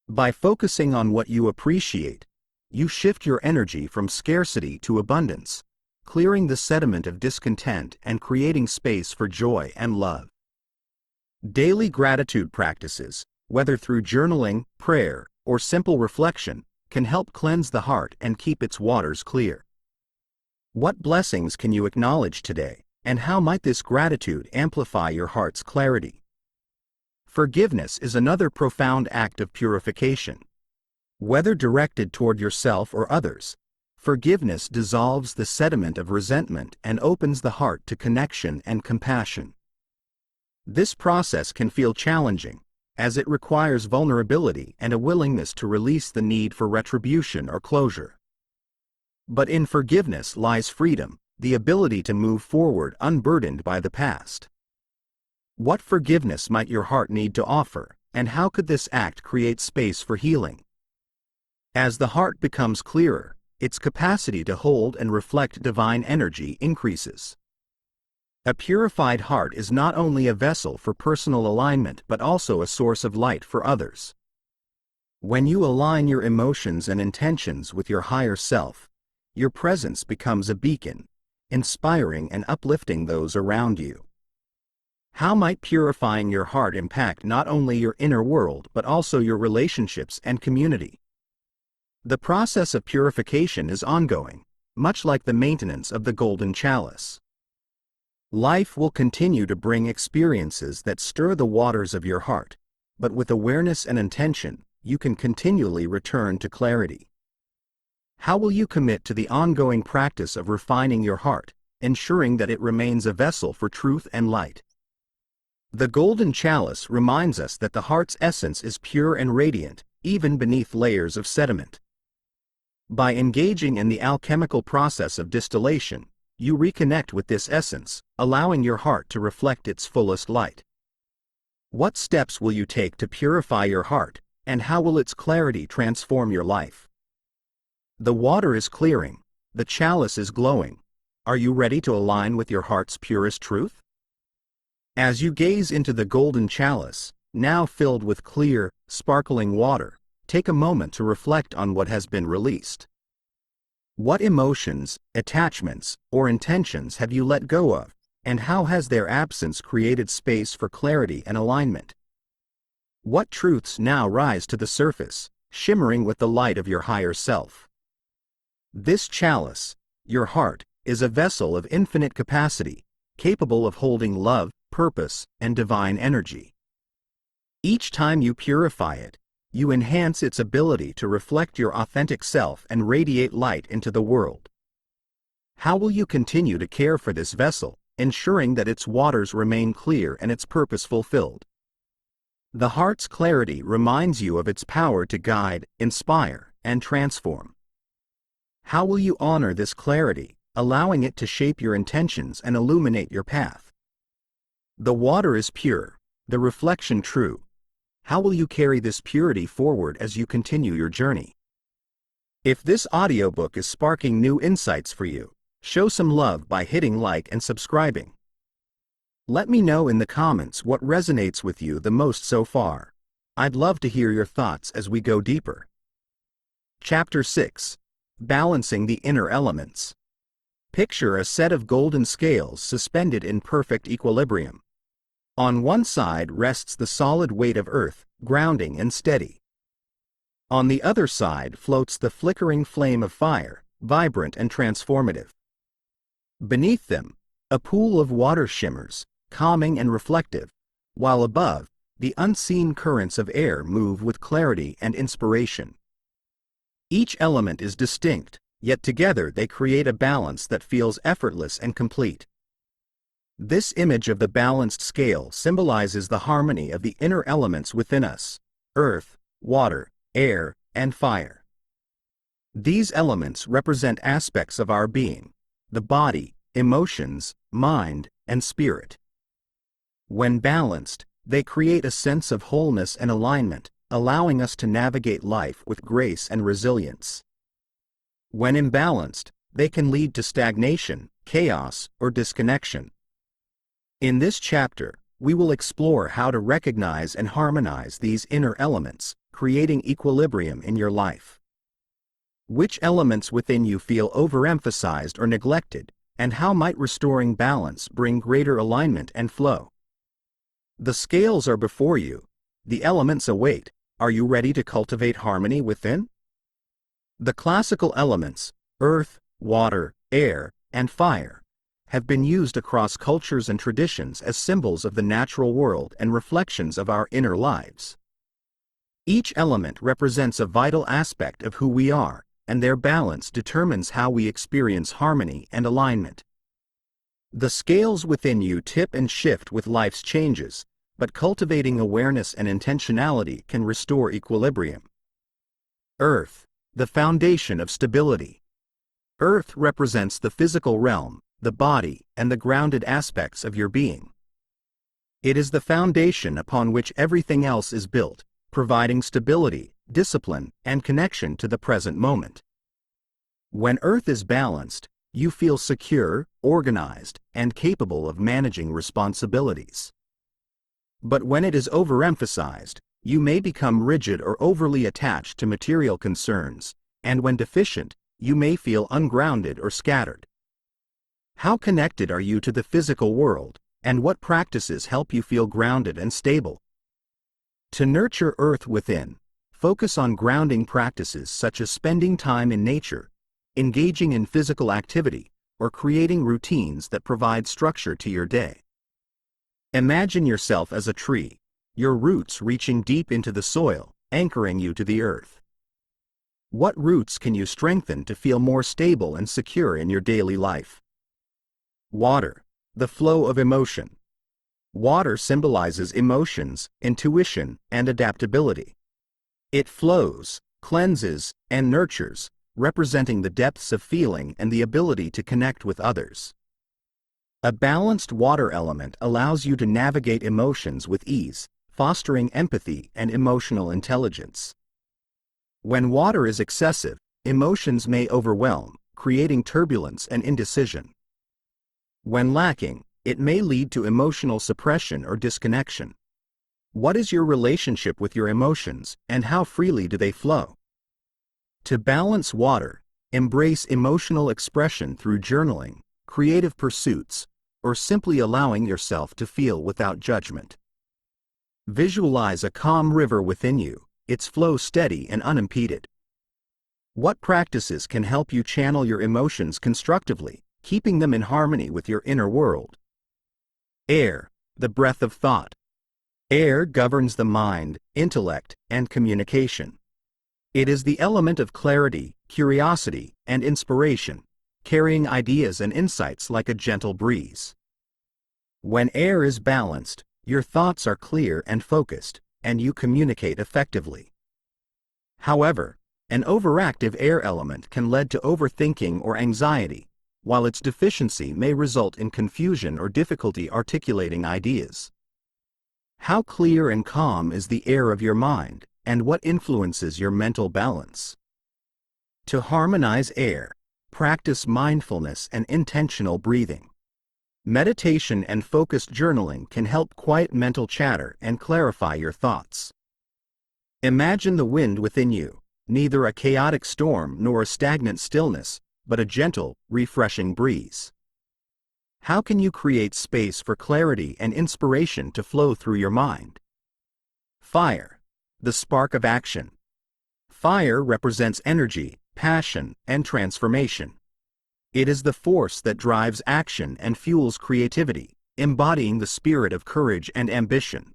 By focusing on what you appreciate, you shift your energy from scarcity to abundance, clearing the sediment of discontent and creating space for joy and love. Daily gratitude practices, whether through journaling, prayer, or simple reflection, can help cleanse the heart and keep its waters clear. What blessings can you acknowledge today, and how might this gratitude amplify your heart's clarity? Forgiveness is another profound act of purification. Whether directed toward yourself or others, forgiveness dissolves the sediment of resentment and opens the heart to connection and compassion. This process can feel challenging, as it requires vulnerability and a willingness to release the need for retribution or closure. But in forgiveness lies freedom, the ability to move forward unburdened by the past. What forgiveness might your heart need to offer, and how could this act create space for healing? As the heart becomes clearer, its capacity to hold and reflect divine energy increases. A purified heart is not only a vessel for personal alignment but also a source of light for others. When you align your emotions and intentions with your higher self, your presence becomes a beacon, inspiring and uplifting those around you. How might purifying your heart impact not only your inner world but also your relationships and community? The process of purification is ongoing, much like the maintenance of the golden chalice. Life will continue to bring experiences that stir the waters of your heart, but with awareness and intention, you can continually return to clarity. How will you commit to the ongoing practice of refining your heart, ensuring that it remains a vessel for truth and light? The golden chalice reminds us that the heart's essence is pure and radiant, even beneath layers of sediment. By engaging in the alchemical process of distillation, you reconnect with this essence, allowing your heart to reflect its fullest light. What steps will you take to purify your heart, and how will its clarity transform your life? The water is clearing, the chalice is glowing. Are you ready to align with your heart's purest truth? As you gaze into the golden chalice, now filled with clear, sparkling water, take a moment to reflect on what has been released. What emotions, attachments, or intentions have you let go of, and how has their absence created space for clarity and alignment? What truths now rise to the surface, shimmering with the light of your higher self? This chalice, your heart, is a vessel of infinite capacity, capable of holding love, purpose, and divine energy. Each time you purify it, you enhance its ability to reflect your authentic self and radiate light into the world. How will you continue to care for this vessel, ensuring that its waters remain clear and its purpose fulfilled? The heart's clarity reminds you of its power to guide, inspire, and transform. How will you honor this clarity, allowing it to shape your intentions and illuminate your path? The water is pure, the reflection true. How will you carry this purity forward as you continue your journey? If this audiobook is sparking new insights for you, show some love by hitting like and subscribing. Let me know in the comments what resonates with you the most so far. I'd love to hear your thoughts as we go deeper. Chapter 6. Balancing the Inner Elements. Picture a set of golden scales suspended in perfect equilibrium. On one side rests the solid weight of earth, grounding and steady. On the other side floats the flickering flame of fire, vibrant and transformative. Beneath them, a pool of water shimmers, calming and reflective, while above, the unseen currents of air move with clarity and inspiration. Each element is distinct, yet together they create a balance that feels effortless and complete. This image of the balanced scale symbolizes the harmony of the inner elements within us: earth, water, air, and fire. These elements represent aspects of our being: the body, emotions, mind, and spirit. When balanced, they create a sense of wholeness and alignment, allowing us to navigate life with grace and resilience. When imbalanced, they can lead to stagnation, chaos, or disconnection. In this chapter, we will explore how to recognize and harmonize these inner elements, creating equilibrium in your life. Which elements within you feel overemphasized or neglected, and how might restoring balance bring greater alignment and flow? The scales are before you. The elements await. Are you ready to cultivate harmony within? The classical elements, earth, water, air, and fire, have been used across cultures and traditions as symbols of the natural world and reflections of our inner lives. Each element represents a vital aspect of who we are, and their balance determines how we experience harmony and alignment. The scales within you tip and shift with life's changes, but cultivating awareness and intentionality can restore equilibrium. Earth, the foundation of stability. Earth represents the physical realm, the body, and the grounded aspects of your being. It is the foundation upon which everything else is built, providing stability, discipline, and connection to the present moment. When Earth is balanced, you feel secure, organized, and capable of managing responsibilities. But when it is overemphasized, you may become rigid or overly attached to material concerns, and when deficient, you may feel ungrounded or scattered. How connected are you to the physical world, and what practices help you feel grounded and stable? To nurture Earth within, focus on grounding practices such as spending time in nature, engaging in physical activity, or creating routines that provide structure to your day. Imagine yourself as a tree, your roots reaching deep into the soil, anchoring you to the earth. What roots can you strengthen to feel more stable and secure in your daily life? Water, the flow of emotion. Water symbolizes emotions, intuition, and adaptability. It flows, cleanses, and nurtures, representing the depths of feeling and the ability to connect with others. A balanced water element allows you to navigate emotions with ease, fostering empathy and emotional intelligence. When water is excessive, emotions may overwhelm, creating turbulence and indecision. When lacking, it may lead to emotional suppression or disconnection. What is your relationship with your emotions, and how freely do they flow? To balance water, embrace emotional expression through journaling, creative pursuits, or simply allowing yourself to feel without judgment. Visualize a calm river within you, its flow steady and unimpeded. What practices can help you channel your emotions constructively, keeping them in harmony with your inner world? Air, the breath of thought. Air governs the mind, intellect, and communication. It is the element of clarity, curiosity, and inspiration, carrying ideas and insights like a gentle breeze. When air is balanced, your thoughts are clear and focused, and you communicate effectively. However, an overactive air element can lead to overthinking or anxiety, while its deficiency may result in confusion or difficulty articulating ideas. How clear and calm is the air of your mind, and what influences your mental balance? To harmonize air, practice mindfulness and intentional breathing. Meditation and focused journaling can help quiet mental chatter and clarify your thoughts. Imagine the wind within you, neither a chaotic storm nor a stagnant stillness, but a gentle, refreshing breeze. How can you create space for clarity and inspiration to flow through your mind? Fire, the spark of action. Fire represents energy, passion, and transformation. It is the force that drives action and fuels creativity, embodying the spirit of courage and ambition.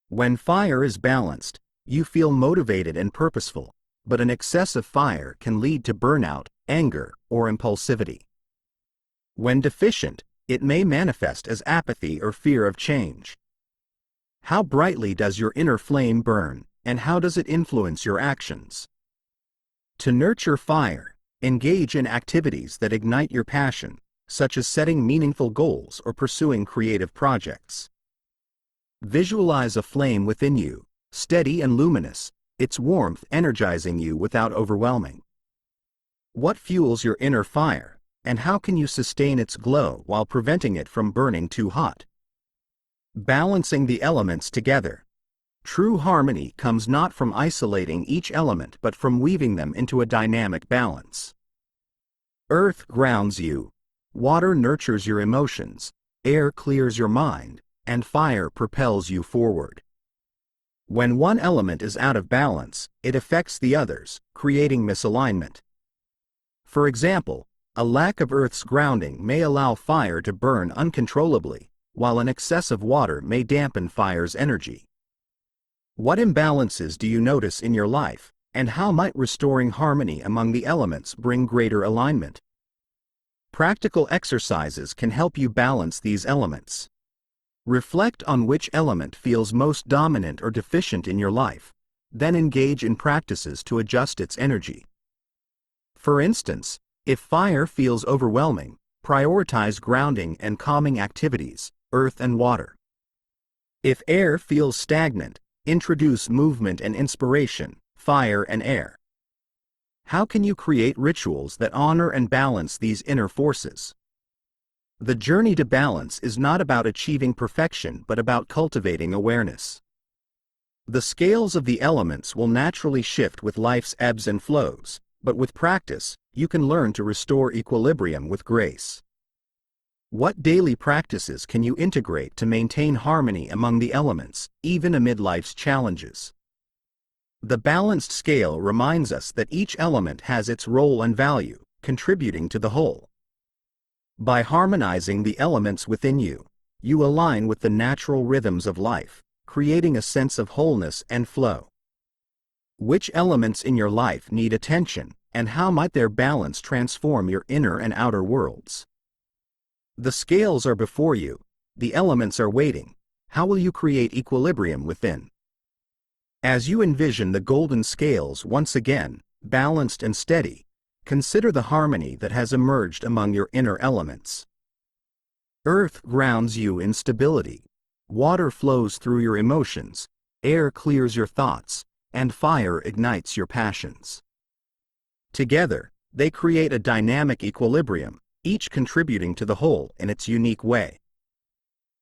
When fire is balanced, you feel motivated and purposeful, but an excess of fire can lead to burnout, anger, or impulsivity. When deficient, it may manifest as apathy or fear of change. How brightly does your inner flame burn, and how does it influence your actions? To nurture fire, engage in activities that ignite your passion, such as setting meaningful goals or pursuing creative projects. Visualize a flame within you, steady and luminous, its warmth energizing you without overwhelming. What fuels your inner fire, and how can you sustain its glow while preventing it from burning too hot? Balancing the elements together. True harmony comes not from isolating each element but from weaving them into a dynamic balance. Earth grounds you, water nurtures your emotions, air clears your mind, and fire propels you forward. When one element is out of balance, it affects the others, creating misalignment. For example, a lack of Earth's grounding may allow fire to burn uncontrollably, while an excess of water may dampen fire's energy. What imbalances do you notice in your life, and how might restoring harmony among the elements bring greater alignment? Practical exercises can help you balance these elements. Reflect on which element feels most dominant or deficient in your life, then engage in practices to adjust its energy. For instance, if fire feels overwhelming, prioritize grounding and calming activities, earth and water. If air feels stagnant, introduce movement and inspiration, fire and air. How can you create rituals that honor and balance these inner forces? The journey to balance is not about achieving perfection but about cultivating awareness. The scales of the elements will naturally shift with life's ebbs and flows, but with practice, you can learn to restore equilibrium with grace. What daily practices can you integrate to maintain harmony among the elements, even amid life's challenges? The balanced scale reminds us that each element has its role and value, contributing to the whole. By harmonizing the elements within you, you align with the natural rhythms of life, creating a sense of wholeness and flow. Which elements in your life need attention, and how might their balance transform your inner and outer worlds? The scales are before you, the elements are waiting. How will you create equilibrium within? As you envision the golden scales once again, balanced and steady, consider the harmony that has emerged among your inner elements. Earth grounds you in stability, water flows through your emotions, air clears your thoughts, and fire ignites your passions. Together, they create a dynamic equilibrium, each contributing to the whole in its unique way.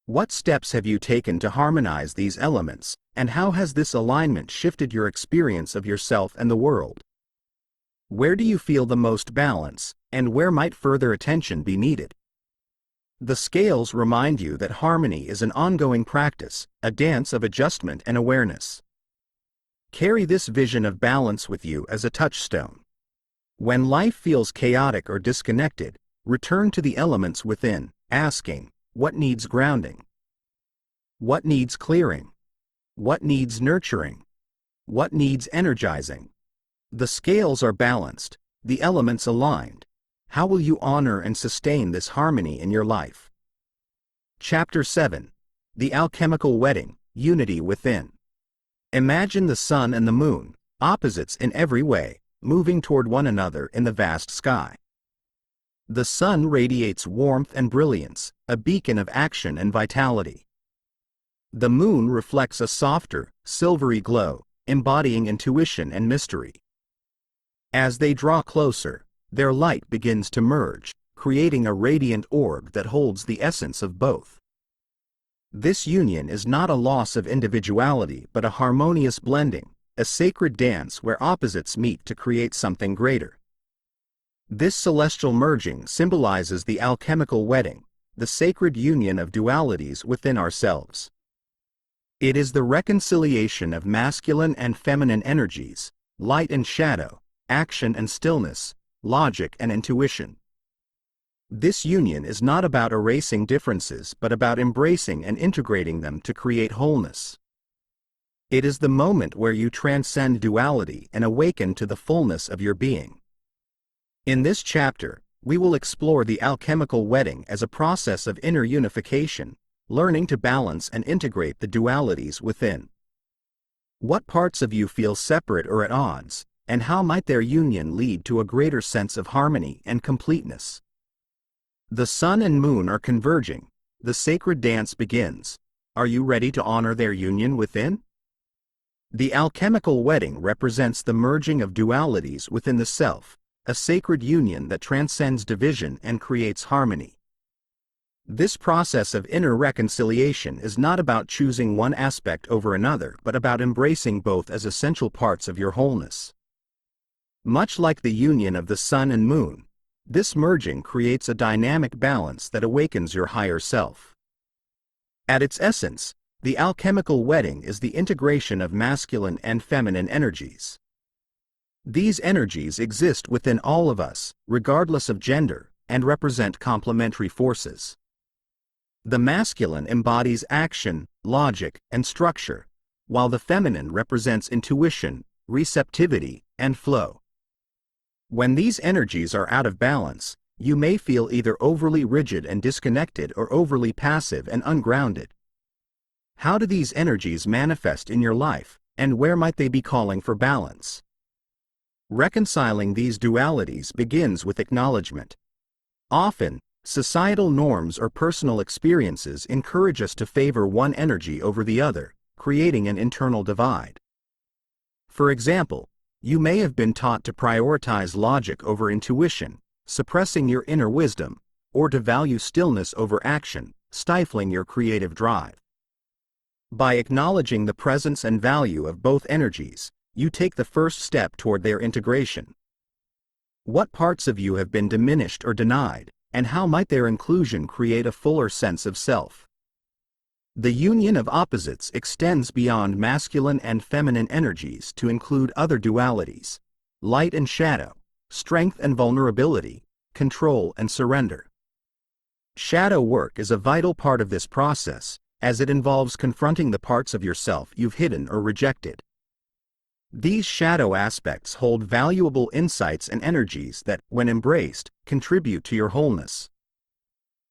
What steps have you taken to harmonize these elements, and how has this alignment shifted your experience of yourself and the world? Where do you feel the most balance, and where might further attention be needed? The scales remind you that harmony is an ongoing practice, a dance of adjustment and awareness. Carry this vision of balance with you as a touchstone. When life feels chaotic or disconnected, return to the elements within, asking, what needs grounding? What needs clearing? What needs nurturing? What needs energizing? The scales are balanced, the elements aligned. How will you honor and sustain this harmony in your life? Chapter 7. The Alchemical Wedding, Unity Within. Imagine the sun and the moon, opposites in every way, moving toward one another in the vast sky. The sun radiates warmth and brilliance, a beacon of action and vitality. The moon reflects a softer, silvery glow, embodying intuition and mystery. As they draw closer, their light begins to merge, creating a radiant orb that holds the essence of both. This union is not a loss of individuality but a harmonious blending, a sacred dance where opposites meet to create something greater. This celestial merging symbolizes the alchemical wedding, the sacred union of dualities within ourselves. It is the reconciliation of masculine and feminine energies, light and shadow, action and stillness, logic and intuition. This union is not about erasing differences but about embracing and integrating them to create wholeness. It is the moment where you transcend duality and awaken to the fullness of your being. In this chapter, we will explore the alchemical wedding as a process of inner unification, learning to balance and integrate the dualities within. What parts of you feel separate or at odds, and how might their union lead to a greater sense of harmony and completeness? The sun and moon are converging. The sacred dance begins. Are you ready to honor their union within? The alchemical wedding represents the merging of dualities within the self, a sacred union that transcends division and creates harmony. This process of inner reconciliation is not about choosing one aspect over another but about embracing both as essential parts of your wholeness. Much like the union of the sun and moon, this merging creates a dynamic balance that awakens your higher self. At its essence, the alchemical wedding is the integration of masculine and feminine energies. These energies exist within all of us, regardless of gender, and represent complementary forces. The masculine embodies action, logic, and structure, while the feminine represents intuition, receptivity, and flow. When these energies are out of balance, you may feel either overly rigid and disconnected or overly passive and ungrounded. How do these energies manifest in your life, and where might they be calling for balance? Reconciling these dualities begins with acknowledgement. Often, societal norms or personal experiences encourage us to favor one energy over the other, creating an internal divide. For example, you may have been taught to prioritize logic over intuition, suppressing your inner wisdom, or to value stillness over action, stifling your creative drive. By acknowledging the presence and value of both energies, you take the first step toward their integration. What parts of you have been diminished or denied, and how might their inclusion create a fuller sense of self? The union of opposites extends beyond masculine and feminine energies to include other dualities: light and shadow, strength and vulnerability, control and surrender. Shadow work is a vital part of this process, as it involves confronting the parts of yourself you've hidden or rejected. These shadow aspects hold valuable insights and energies that, when embraced, contribute to your wholeness.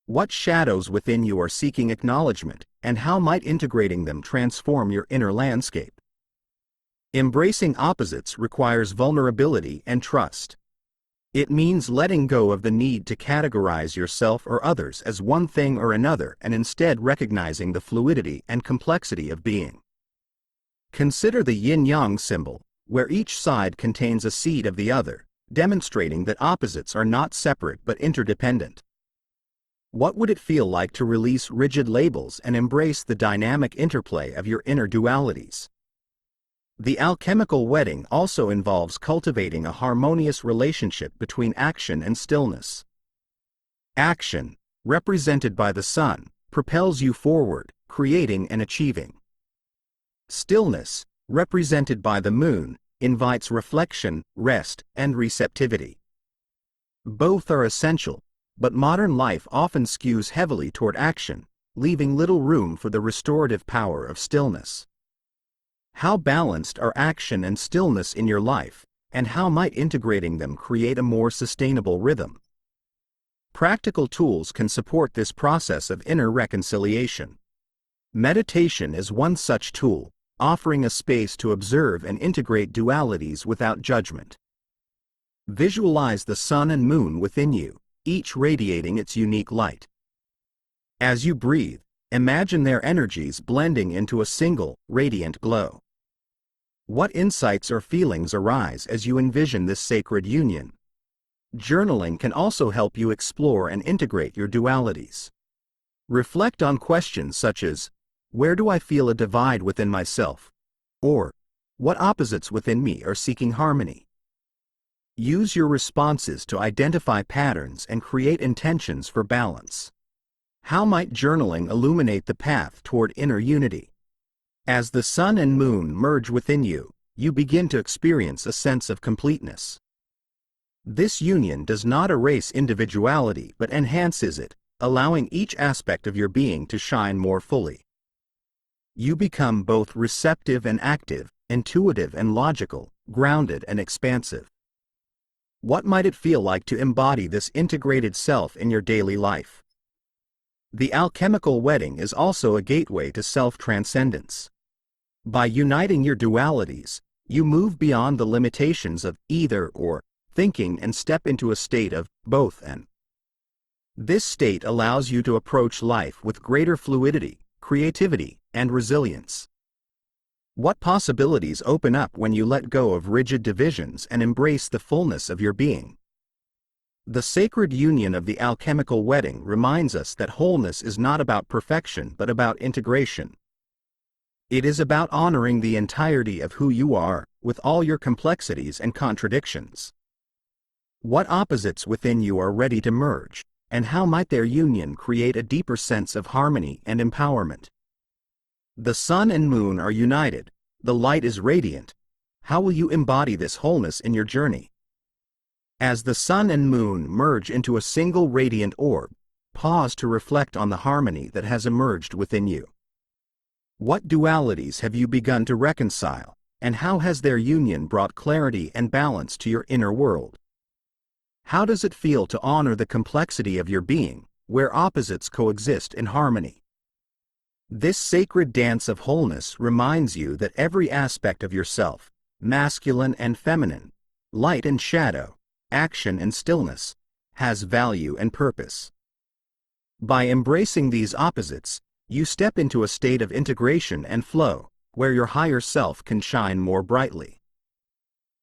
What shadows within you are seeking acknowledgement, and how might integrating them transform your inner landscape? Embracing opposites requires vulnerability and trust. It means letting go of the need to categorize yourself or others as one thing or another and instead recognizing the fluidity and complexity of being. Consider the yin-yang symbol, where each side contains a seed of the other, demonstrating that opposites are not separate but interdependent. What would it feel like to release rigid labels and embrace the dynamic interplay of your inner dualities? The alchemical wedding also involves cultivating a harmonious relationship between action and stillness. Action, represented by the sun, propels you forward, creating and achieving. Stillness, represented by the moon, invites reflection, rest, and receptivity. Both are essential, but modern life often skews heavily toward action, leaving little room for the restorative power of stillness. How balanced are action and stillness in your life, and how might integrating them create a more sustainable rhythm? Practical tools can support this process of inner reconciliation. Meditation is one such tool, offering a space to observe and integrate dualities without judgment. Visualize the sun and moon within you, each radiating its unique light. As you breathe, imagine their energies blending into a single, radiant glow. What insights or feelings arise as you envision this sacred union? Journaling can also help you explore and integrate your dualities. Reflect on questions such as, where do I feel a divide within myself? Or, what opposites within me are seeking harmony? Use your responses to identify patterns and create intentions for balance. How might journaling illuminate the path toward inner unity? As the sun and moon merge within you, you begin to experience a sense of completeness. This union does not erase individuality but enhances it, allowing each aspect of your being to shine more fully. You become both receptive and active, intuitive and logical, grounded and expansive. What might it feel like to embody this integrated self in your daily life? The alchemical wedding is also a gateway to self-transcendence. By uniting your dualities, you move beyond the limitations of either-or thinking and step into a state of both-and. This state allows you to approach life with greater fluidity, creativity, and resilience. What possibilities open up when you let go of rigid divisions and embrace the fullness of your being? The sacred union of the alchemical wedding reminds us that wholeness is not about perfection but about integration. It is about honoring the entirety of who you are, with all your complexities and contradictions. What opposites within you are ready to merge, and how might their union create a deeper sense of harmony and empowerment? The sun and moon are united, the light is radiant. How will you embody this wholeness in your journey? As the sun and moon merge into a single radiant orb, pause to reflect on the harmony that has emerged within you. What dualities have you begun to reconcile, and how has their union brought clarity and balance to your inner world? How does it feel to honor the complexity of your being, where opposites coexist in harmony? This sacred dance of wholeness reminds you that every aspect of yourself, masculine and feminine, light and shadow, action and stillness, has value and purpose. By embracing these opposites, you step into a state of integration and flow, where your higher self can shine more brightly.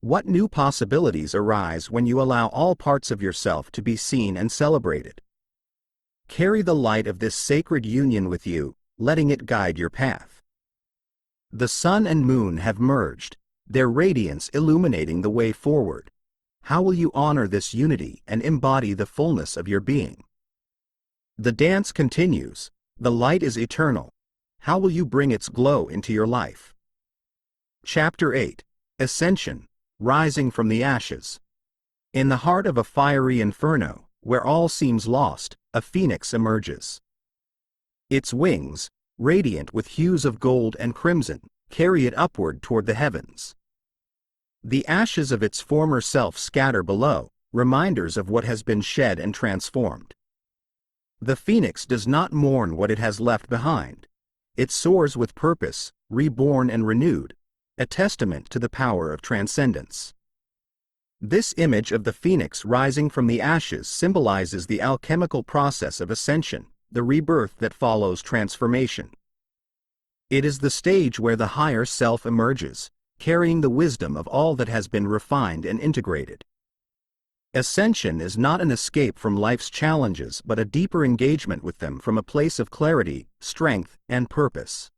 What new possibilities arise when you allow all parts of yourself to be seen and celebrated? Carry the light of this sacred union with you, letting it guide your path. The sun and moon have merged, their radiance illuminating the way forward. How will you honor this unity and embody the fullness of your being? The dance continues. The light is eternal. How will you bring its glow into your life? Chapter 8. Ascension, Rising from the Ashes. In the heart of a fiery inferno, where all seems lost, a phoenix emerges. Its wings, radiant with hues of gold and crimson, carry it upward toward the heavens. The ashes of its former self scatter below, reminders of what has been shed and transformed. The phoenix does not mourn what it has left behind. It soars with purpose, reborn and renewed, a testament to the power of transcendence. This image of the phoenix rising from the ashes symbolizes the alchemical process of ascension, the rebirth that follows transformation. It is the stage where the higher self emerges, carrying the wisdom of all that has been refined and integrated. Ascension is not an escape from life's challenges but a deeper engagement with them from a place of clarity, strength, and purpose.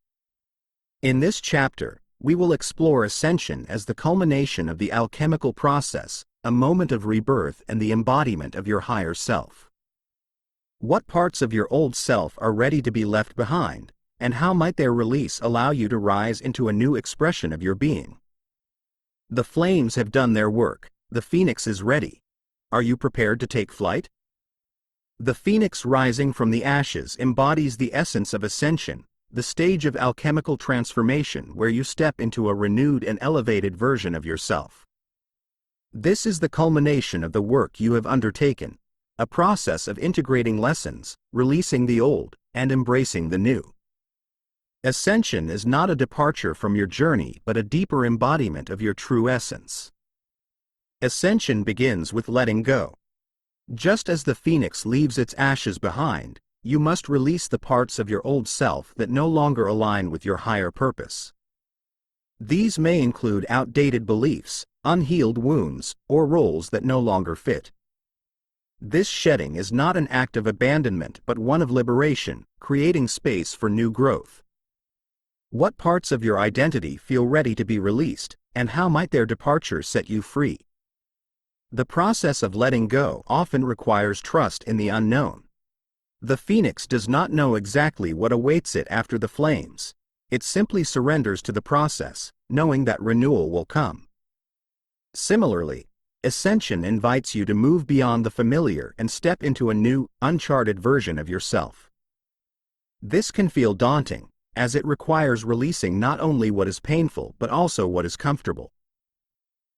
In this chapter, we will explore ascension as the culmination of the alchemical process, a moment of rebirth and the embodiment of your higher self. What parts of your old self are ready to be left behind, and how might their release allow you to rise into a new expression of your being? The flames have done their work, the phoenix is ready. Are you prepared to take flight? The phoenix rising from the ashes embodies the essence of ascension, the stage of alchemical transformation where you step into a renewed and elevated version of yourself. This is the culmination of the work you have undertaken, a process of integrating lessons, releasing the old, and embracing the new. Ascension is not a departure from your journey but a deeper embodiment of your true essence. Ascension begins with letting go. Just as the phoenix leaves its ashes behind, you must release the parts of your old self that no longer align with your higher purpose. These may include outdated beliefs, unhealed wounds, or roles that no longer fit. This shedding is not an act of abandonment but one of liberation, creating space for new growth. What parts of your identity feel ready to be released, and how might their departure set you free? The process of letting go often requires trust in the unknown. The phoenix does not know exactly what awaits it after the flames. It simply surrenders to the process, knowing that renewal will come. Similarly, ascension invites you to move beyond the familiar and step into a new, uncharted version of yourself. This can feel daunting, as it requires releasing not only what is painful but also what is comfortable.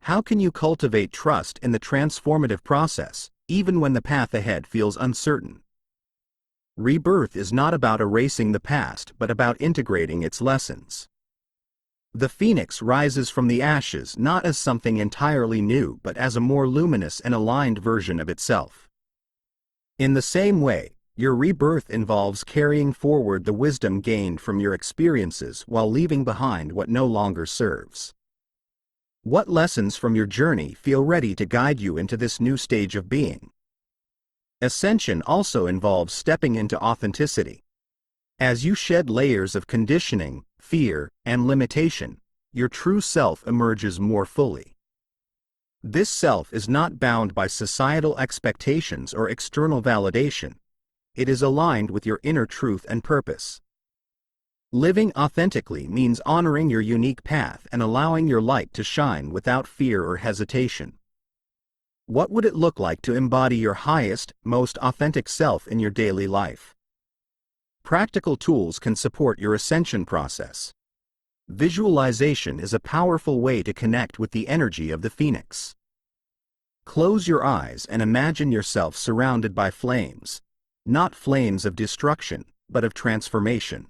How can you cultivate trust in the transformative process, even when the path ahead feels uncertain? Rebirth is not about erasing the past but about integrating its lessons. The phoenix rises from the ashes not as something entirely new but as a more luminous and aligned version of itself. In the same way, your rebirth involves carrying forward the wisdom gained from your experiences while leaving behind what no longer serves. What lessons from your journey feel ready to guide you into this new stage of being? Ascension also involves stepping into authenticity. As you shed layers of conditioning, fear, and limitation, your true self emerges more fully. This self is not bound by societal expectations or external validation. It is aligned with your inner truth and purpose. Living authentically means honoring your unique path and allowing your light to shine without fear or hesitation. What would it look like to embody your highest, most authentic self in your daily life? Practical tools can support your ascension process. Visualization is a powerful way to connect with the energy of the phoenix. Close your eyes and imagine yourself surrounded by flames, not flames of destruction, but of transformation.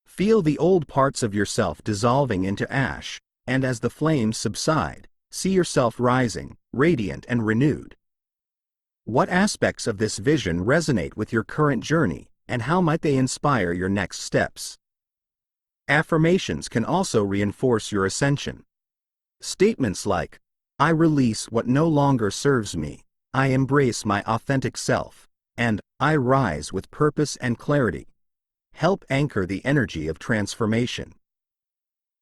Feel the old parts of yourself dissolving into ash, and as the flames subside, see yourself rising, radiant and renewed. What aspects of this vision resonate with your current journey, and how might they inspire your next steps? Affirmations can also reinforce your ascension. Statements like, "I release what no longer serves me," "I embrace my authentic self," and "I rise with purpose and clarity," help anchor the energy of transformation.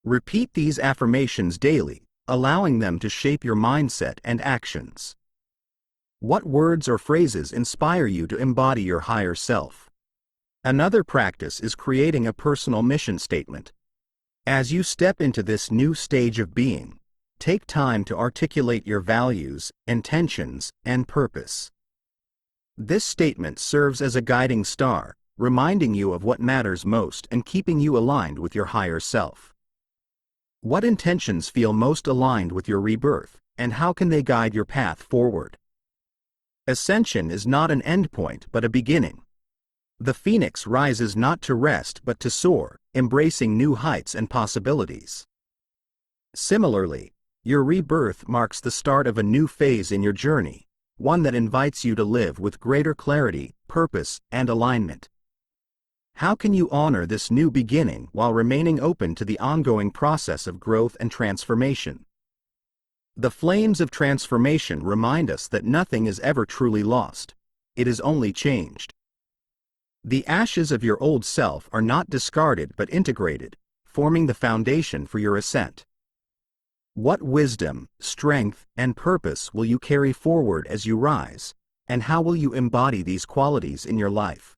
Repeat these affirmations daily, allowing them to shape your mindset and actions. What words or phrases inspire you to embody your higher self? Another practice is creating a personal mission statement. As you step into this new stage of being, take time to articulate your values, intentions, and purpose. This statement serves as a guiding star, reminding you of what matters most and keeping you aligned with your higher self. What intentions feel most aligned with your rebirth, and how can they guide your path forward? Ascension is not an endpoint but a beginning. The phoenix rises not to rest but to soar, embracing new heights and possibilities. Similarly, your rebirth marks the start of a new phase in your journey, one that invites you to live with greater clarity, purpose, and alignment. How can you honor this new beginning while remaining open to the ongoing process of growth and transformation? The flames of transformation remind us that nothing is ever truly lost. It is only changed. The ashes of your old self are not discarded but integrated, forming the foundation for your ascent. What wisdom, strength, and purpose will you carry forward as you rise, and how will you embody these qualities in your life?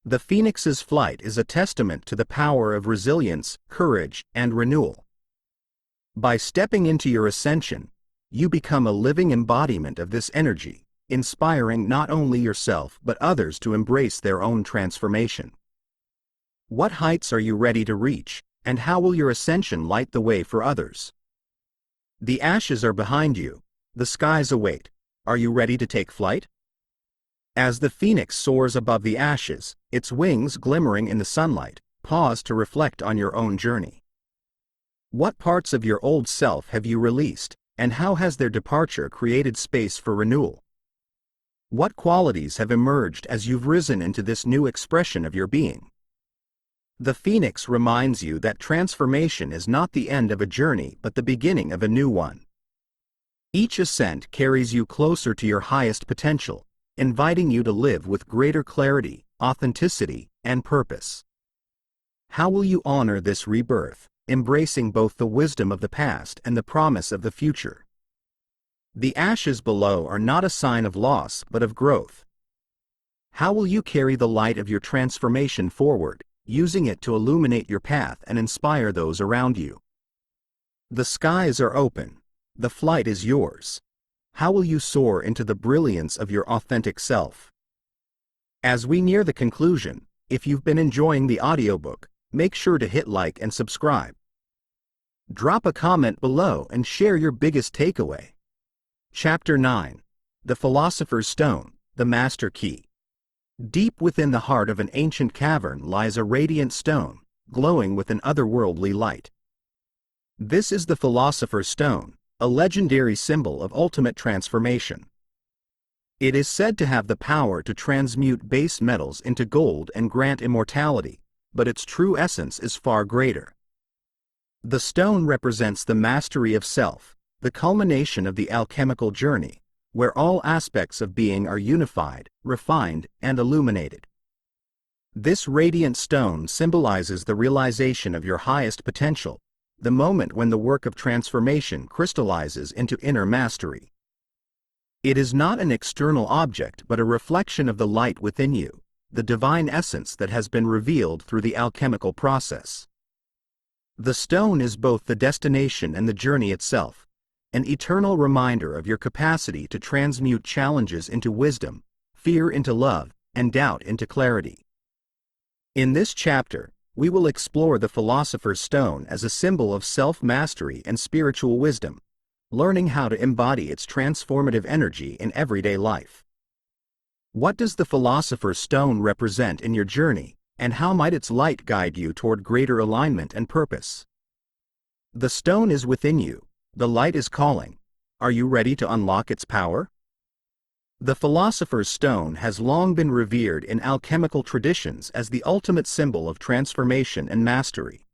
The phoenix's flight is a testament to the power of resilience, courage, and renewal. By stepping into your ascension, you become a living embodiment of this energy, inspiring not only yourself but others to embrace their own transformation. What heights are you ready to reach, and how will your ascension light the way for others? The ashes are behind you, the skies await. Are you ready to take flight? As the phoenix soars above the ashes, its wings glimmering in the sunlight, pause to reflect on your own journey. What parts of your old self have you released, and how has their departure created space for renewal? What qualities have emerged as you've risen into this new expression of your being? The phoenix reminds you that transformation is not the end of a journey but the beginning of a new one. Each ascent carries you closer to your highest potential, inviting you to live with greater clarity, authenticity, and purpose. How will you honor this rebirth, embracing both the wisdom of the past and the promise of the future? The ashes below are not a sign of loss but of growth. How will you carry the light of your transformation forward, using it to illuminate your path and inspire those around you? The skies are open. The flight is yours. How will you soar into the brilliance of your authentic self? As we near the conclusion, If you've been enjoying the audiobook, make sure to hit like and subscribe. Drop a comment below and share your biggest takeaway. Chapter 9. The Philosopher's Stone, the Master Key. Deep within the heart of an ancient cavern lies a radiant stone, glowing with an otherworldly light. This is the Philosopher's Stone, a legendary symbol of ultimate transformation. It is said to have the power to transmute base metals into gold and grant immortality, but its true essence is far greater. The stone represents the mastery of self, the culmination of the alchemical journey, where all aspects of being are unified, refined, and illuminated. This radiant stone symbolizes the realization of your highest potential, the moment when the work of transformation crystallizes into inner mastery. It is not an external object but a reflection of the light within you, the divine essence that has been revealed through the alchemical process. The stone is both the destination and the journey itself, an eternal reminder of your capacity to transmute challenges into wisdom, fear into love, and doubt into clarity. In this chapter, we will explore the Philosopher's Stone as a symbol of self-mastery and spiritual wisdom, learning how to embody its transformative energy in everyday life. What does the Philosopher's Stone represent in your journey, and how might its light guide you toward greater alignment and purpose? The stone is within you, the light is calling. Are you ready to unlock its power? The Philosopher's Stone has long been revered in alchemical traditions as the ultimate symbol of transformation and mastery.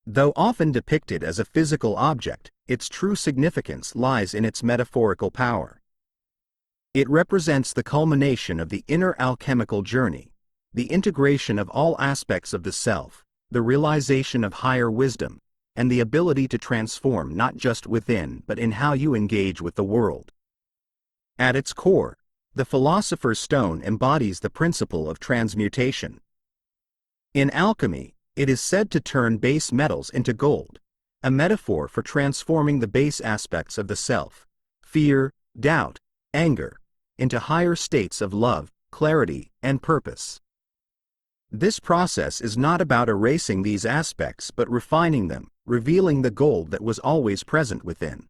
Though often depicted as a physical object, its true significance lies in its metaphorical power. It represents the culmination of the inner alchemical journey, the integration of all aspects of the self, the realization of higher wisdom, and the ability to transform not just within but in how you engage with the world. At its core, the Philosopher's Stone embodies the principle of transmutation. In alchemy, it is said to turn base metals into gold, a metaphor for transforming the base aspects of the self, fear, doubt, anger, into higher states of love, clarity, and purpose. This process is not about erasing these aspects but refining them, revealing the gold that was always present within.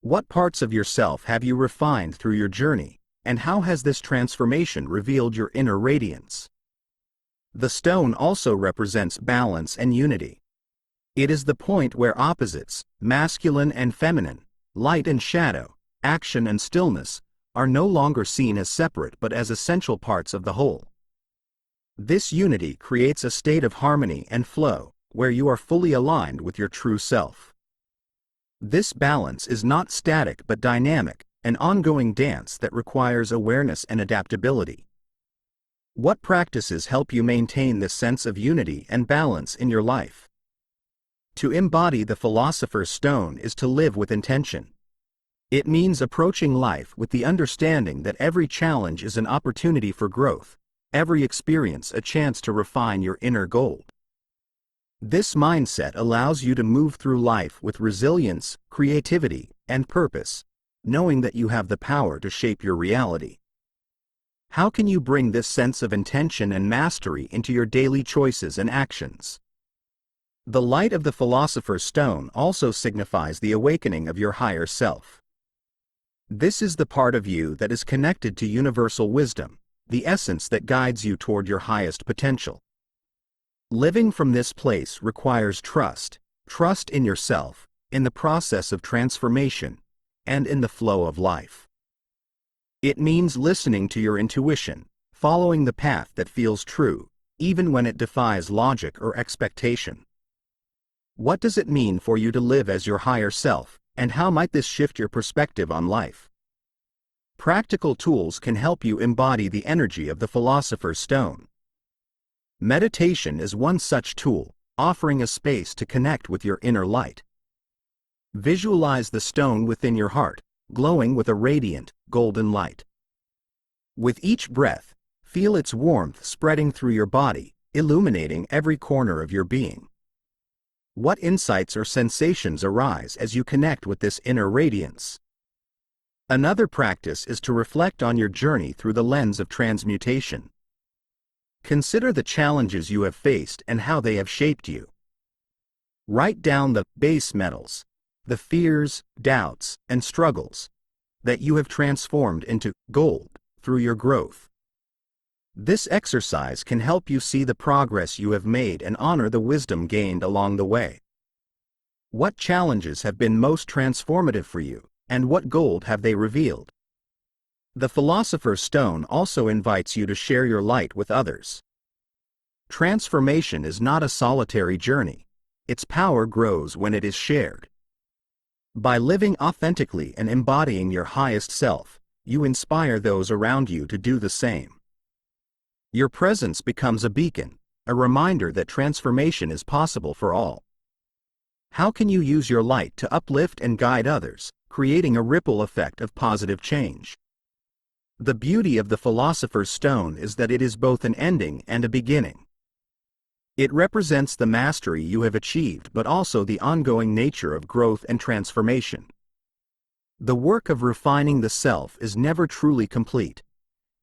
What parts of yourself have you refined through your journey, and how has this transformation revealed your inner radiance? The stone also represents balance and unity. It is the point where opposites, masculine and feminine, light and shadow, action and stillness, are no longer seen as separate but as essential parts of the whole. This unity creates a state of harmony and flow, where you are fully aligned with your true self. This balance is not static but dynamic, an ongoing dance that requires awareness and adaptability. What practices help you maintain this sense of unity and balance in your life? To embody the Philosopher's Stone is to live with intention. It means approaching life with the understanding that every challenge is an opportunity for growth, every experience a chance to refine your inner gold. This mindset allows you to move through life with resilience, creativity, and purpose, knowing that you have the power to shape your reality. How can you bring this sense of intention and mastery into your daily choices and actions? The light of the Philosopher's Stone also signifies the awakening of your higher self. This is the part of you that is connected to universal wisdom, the essence that guides you toward your highest potential. Living from this place requires trust in yourself, in the process of transformation, and in the flow of life. It means listening to your intuition, following the path that feels true, even when it defies logic or expectation. What does it mean for you to live as your higher self, and how might this shift your perspective on life? Practical tools can help you embody the energy of the Philosopher's Stone. Meditation is one such tool, offering a space to connect with your inner light. Visualize the stone within your heart, glowing with a radiant, golden light. With each breath, feel its warmth spreading through your body, illuminating every corner of your being. What insights or sensations arise as you connect with this inner radiance? Another practice is to reflect on your journey through the lens of transmutation. Consider the challenges you have faced and how they have shaped you. Write down the base metals, the fears, doubts, and struggles that you have transformed into gold through your growth. This exercise can help you see the progress you have made and honor the wisdom gained along the way. What challenges have been most transformative for you, and what gold have they revealed? The Philosopher Stone also invites you to share your light with others. Transformation is not a solitary journey. Its power grows when it is shared. By living authentically and embodying your highest self, you inspire those around you to do the same. Your presence becomes a beacon, a reminder that transformation is possible for all. How can you use your light to uplift and guide others, creating a ripple effect of positive change? The beauty of the Philosopher's Stone is that it is both an ending and a beginning. It represents the mastery you have achieved but also the ongoing nature of growth and transformation. The work of refining the self is never truly complete.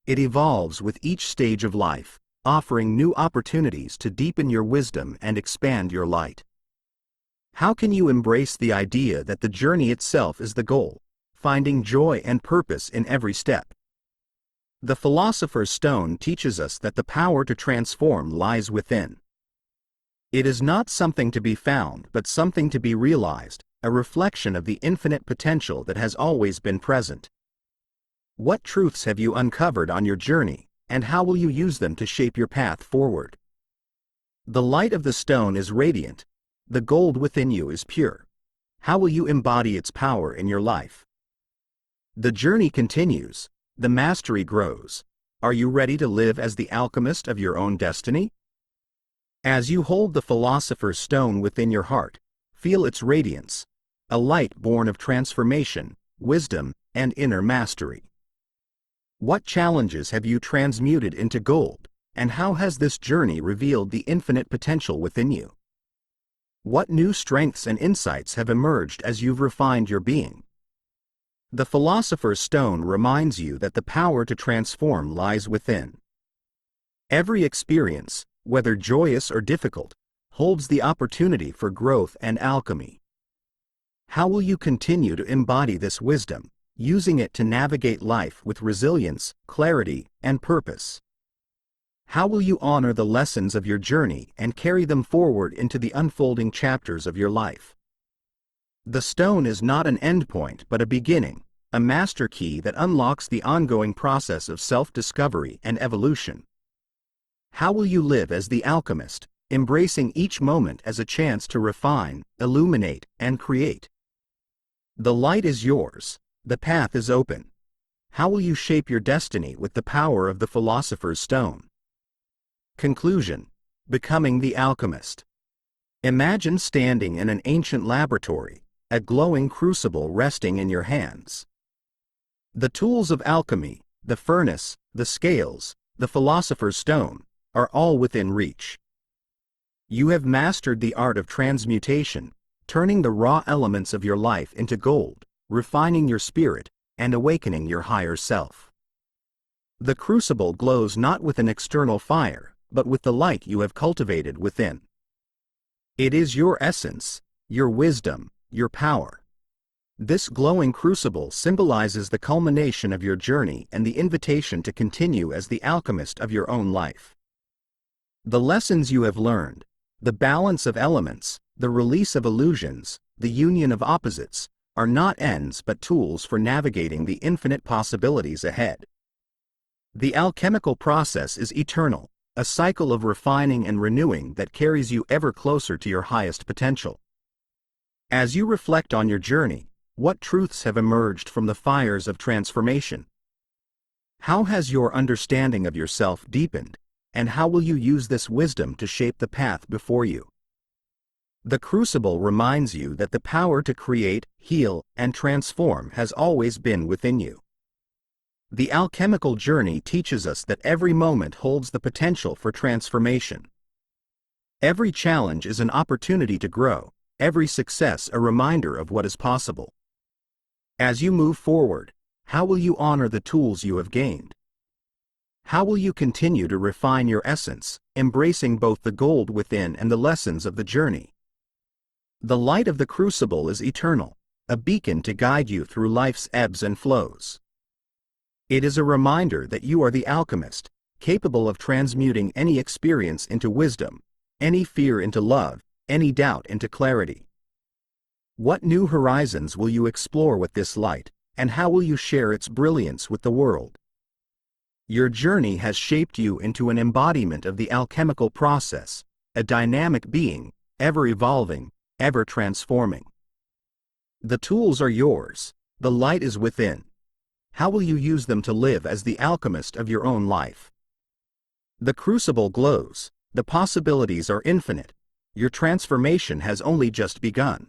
It evolves with each stage of life, offering new opportunities to deepen your wisdom and expand your light. How can you embrace the idea that the journey itself is the goal, finding joy and purpose in every step? The Philosopher's Stone teaches us that the power to transform lies within. It is not something to be found but something to be realized, a reflection of the infinite potential that has always been present. What truths have you uncovered on your journey, and how will you use them to shape your path forward? The light of the stone is radiant. The gold within you is pure. How will you embody its power in your life? The journey continues. The mastery grows. Are you ready to live as the alchemist of your own destiny? As you hold the Philosopher's Stone within your heart, feel its radiance, a light born of transformation, wisdom, and inner mastery. What challenges have you transmuted into gold, and how has this journey revealed the infinite potential within you? What new strengths and insights have emerged as you've refined your being? The Philosopher's Stone reminds you that the power to transform lies within. Every experience, whether joyous or difficult, holds the opportunity for growth and alchemy. How will you continue to embody this wisdom, using it to navigate life with resilience, clarity, and purpose? How will you honor the lessons of your journey and carry them forward into the unfolding chapters of your life? The stone is not an endpoint but a beginning, a master key that unlocks the ongoing process of self-discovery and evolution. How will you live as the alchemist, embracing each moment as a chance to refine, illuminate, and create? The light is yours. The path is open. How will you shape your destiny with the power of the Philosopher's Stone? Conclusion: Becoming the alchemist. Imagine standing in an ancient laboratory, a glowing crucible resting in your hands. The tools of alchemy, the furnace, the scales, the Philosopher's Stone, are all within reach. You have mastered the art of transmutation, turning the raw elements of your life into gold, refining your spirit, and awakening your higher self. The crucible glows not with an external fire, but with the light you have cultivated within. It is your essence, your wisdom, your power. This glowing crucible symbolizes the culmination of your journey and the invitation to continue as the alchemist of your own life. The lessons you have learned, the balance of elements, the release of illusions, the union of opposites, are not ends but tools for navigating the infinite possibilities ahead. The alchemical process is eternal, a cycle of refining and renewing that carries you ever closer to your highest potential. As you reflect on your journey, what truths have emerged from the fires of transformation? How has your understanding of yourself deepened, and how will you use this wisdom to shape the path before you? The crucible reminds you that the power to create, heal, and transform has always been within you. The alchemical journey teaches us that every moment holds the potential for transformation. Every challenge is an opportunity to grow, every success a reminder of what is possible. As you move forward, how will you honor the tools you have gained? How will you continue to refine your essence, embracing both the gold within and the lessons of the journey? The light of the crucible is eternal, a beacon to guide you through life's ebbs and flows. It is a reminder that you are the alchemist, capable of transmuting any experience into wisdom, any fear into love, any doubt into clarity. What new horizons will you explore with this light, and how will you share its brilliance with the world? Your journey has shaped you into an embodiment of the alchemical process, a dynamic being, ever evolving, ever transforming. The tools are yours, the light is within. How will you use them to live as the alchemist of your own life? The crucible glows, the possibilities are infinite, your transformation has only just begun.